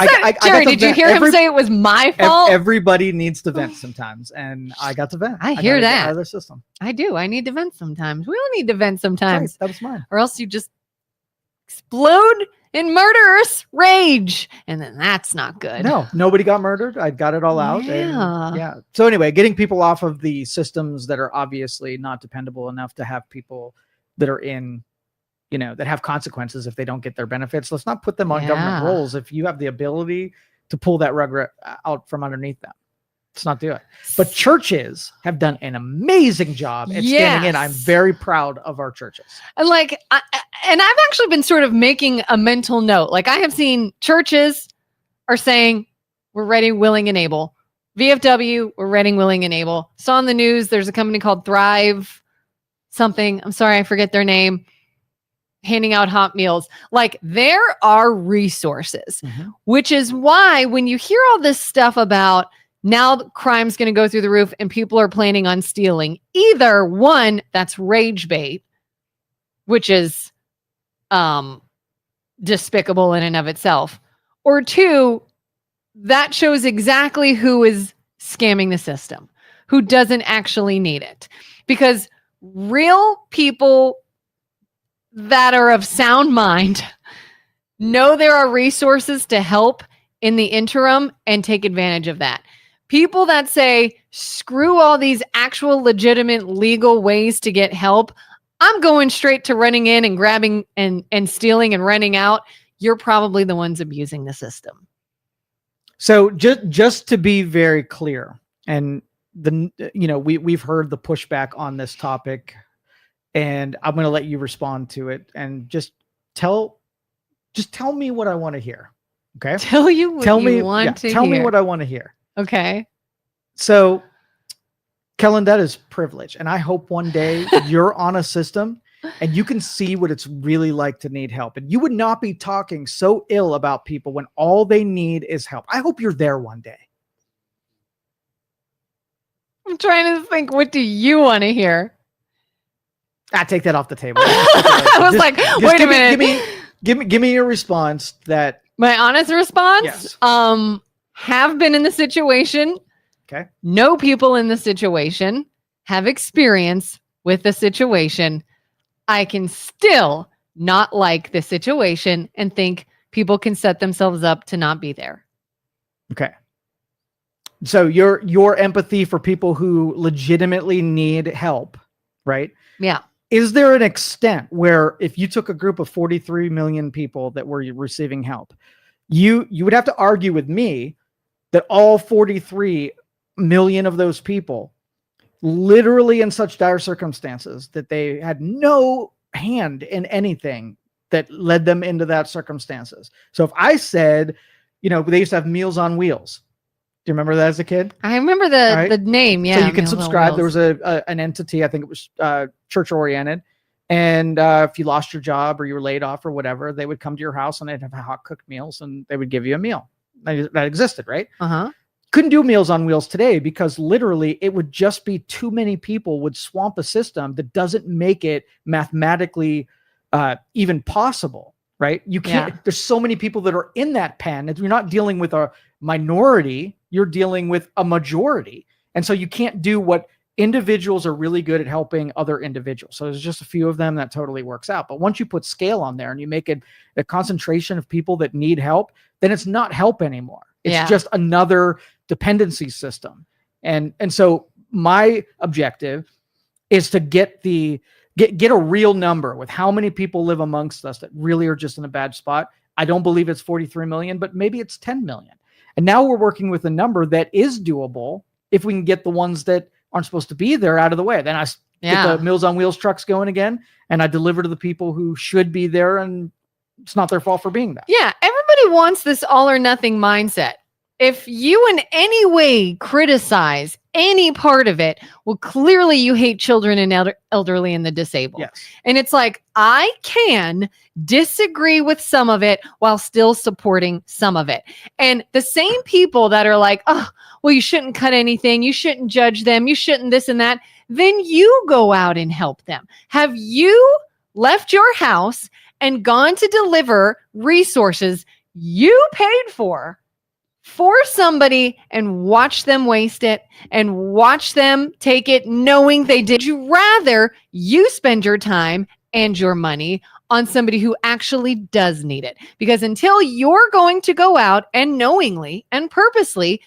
Jerry, did you hear him say it was my fault? Everybody needs to vent sometimes, and I got to vent. I hear that. Out of their system. I do. I need to vent sometimes. We all need to vent sometimes. Right, that was mine. Or else you just explode in murderous rage, and then that's not good. No, nobody got murdered. I got it all out. Yeah. So anyway, getting people off of the systems that are obviously not dependable enough to have people that are in, that have consequences if they don't get their benefits. Let's not put them on government rolls. If you have the ability to pull that rug out from underneath them, let's not do it. But churches have done an amazing job at standing in. I'm very proud of our churches. And I've actually been sort of making a mental note. Like I have seen churches are saying we're ready, willing, and able. VFW, we're ready, willing, and able. Saw on the news, there's a company called Thrive something. I'm sorry, I forget their name. Handing out hot meals. Like, there are resources, which is why when you hear all this stuff about now crime's going to go through the roof and people are planning on stealing, either one, that's rage bait, which is despicable in and of itself, or two, that shows exactly who is scamming the system, who doesn't actually need it. Because real people that are of sound mind know there are resources to help in the interim and take advantage of that. People that say, screw all these actual legitimate legal ways to get help, I'm going straight to running in and grabbing and stealing and renting out, you're probably the ones abusing the system. So just to be very clear, and we've heard the pushback on this topic, and I'm going to let you respond to it, and just tell me what I want to hear. Okay. Tell me what I want to hear. Okay. So, Kelin, that is privilege. And I hope one day you're on a system and you can see what it's really like to need help. And you would not be talking so ill about people when all they need is help. I hope you're there one day. I'm trying to think, what do you want to hear? I take that off the table. I was like, wait a minute. Give me your response. That my honest response? Yes. Have been in the situation. Okay. Know people in the situation. Have experience with the situation. I can still not like the situation and think people can set themselves up to not be there. Okay. So your empathy for people who legitimately need help, right? Yeah. Is there an extent where if you took a group of 43 million people that were receiving help, you would have to argue with me that all 43 million of those people literally in such dire circumstances that they had no hand in anything that led them into that circumstances. So if I said, they used to have Meals on Wheels. Do you remember that as a kid? I remember the name. Yeah. So you can subscribe. There was an entity, I think it was church oriented. And if you lost your job or you were laid off or whatever, they would come to your house and they'd have hot cooked meals and they would give you a meal. That existed, right? Uh-huh. Couldn't do Meals on Wheels today because literally it would just be too many people would swamp a system that doesn't make it mathematically even possible, right? You can't, There's so many people that are in that pen. You're not dealing with a minority, you're dealing with a majority. And so you can't do what individuals are really good at helping other individuals. So there's just a few of them that totally works out. But once you put scale on there and you make it a concentration of people that need help, then it's not help anymore. It's just another dependency system. And so my objective is to get a real number with how many people live amongst us that really are just in a bad spot. I don't believe it's 43 million, but maybe it's 10 million. And now we're working with a number that is doable if we can get the ones that aren't supposed to be there out of the way. Then I get the Meals on Wheels trucks going again, and I deliver to the people who should be there, and it's not their fault for being there. Yeah, everybody wants this all or nothing mindset. If you in any way criticize any part of it, well, clearly you hate children and elderly and the disabled. Yes. And it's like, I can disagree with some of it while still supporting some of it. And the same people that are like, oh, well, you shouldn't cut anything, you shouldn't judge them, you shouldn't this and that, then you go out and help them. Have you left your house and gone to deliver resources you paid for somebody and watch them waste it and watch them take it knowing they did? You rather you spend your time and your money on somebody who actually does need it? Because until you're going to go out and knowingly and purposely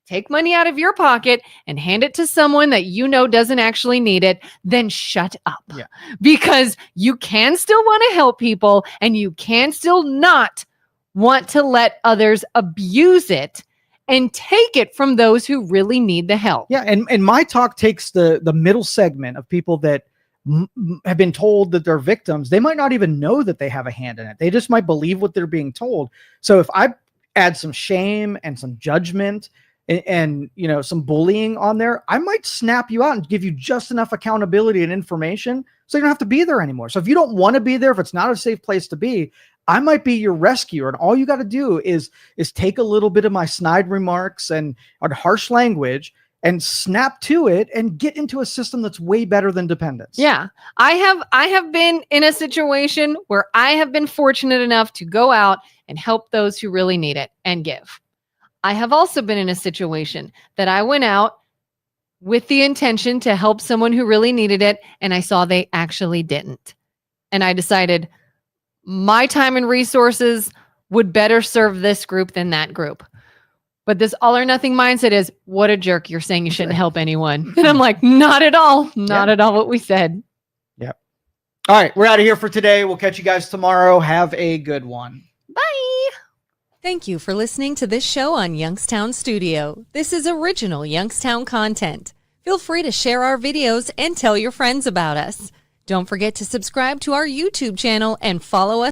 take money out of your pocket and hand it to someone that you know doesn't actually need it, then shut up. Yeah. Because you can still want to help people and you can still not want to let others abuse it and take it from those who really need the help. Yeah, and my talk takes the middle segment of people that have been told that they're victims. They might not even know that they have a hand in it. They just might believe what they're being told. So if I add some shame and some judgment and some bullying on there, I might snap you out and give you just enough accountability and information so you don't have to be there anymore. So if you don't want to be there, if it's not a safe place to be, I might be your rescuer. And all you got to do is take a little bit of my snide remarks and harsh language and snap to it and get into a system that's way better than dependence. Yeah. I have been in a situation where I have been fortunate enough to go out and help those who really need it and give. I have also been in a situation that I went out with the intention to help someone who really needed it, and I saw they actually didn't. And I decided my time and resources would better serve this group than that group. But this all or nothing mindset is, what a jerk, you're saying you shouldn't help anyone. And I'm like, not at all. Not at all what we said. Yep. All right, we're out of here for today. We'll catch you guys tomorrow. Have a good one. Bye. Thank you for listening to this show on Youngstown Studio. This is original Youngstown content. Feel free to share our videos and tell your friends about us. Don't forget to subscribe to our YouTube channel and follow us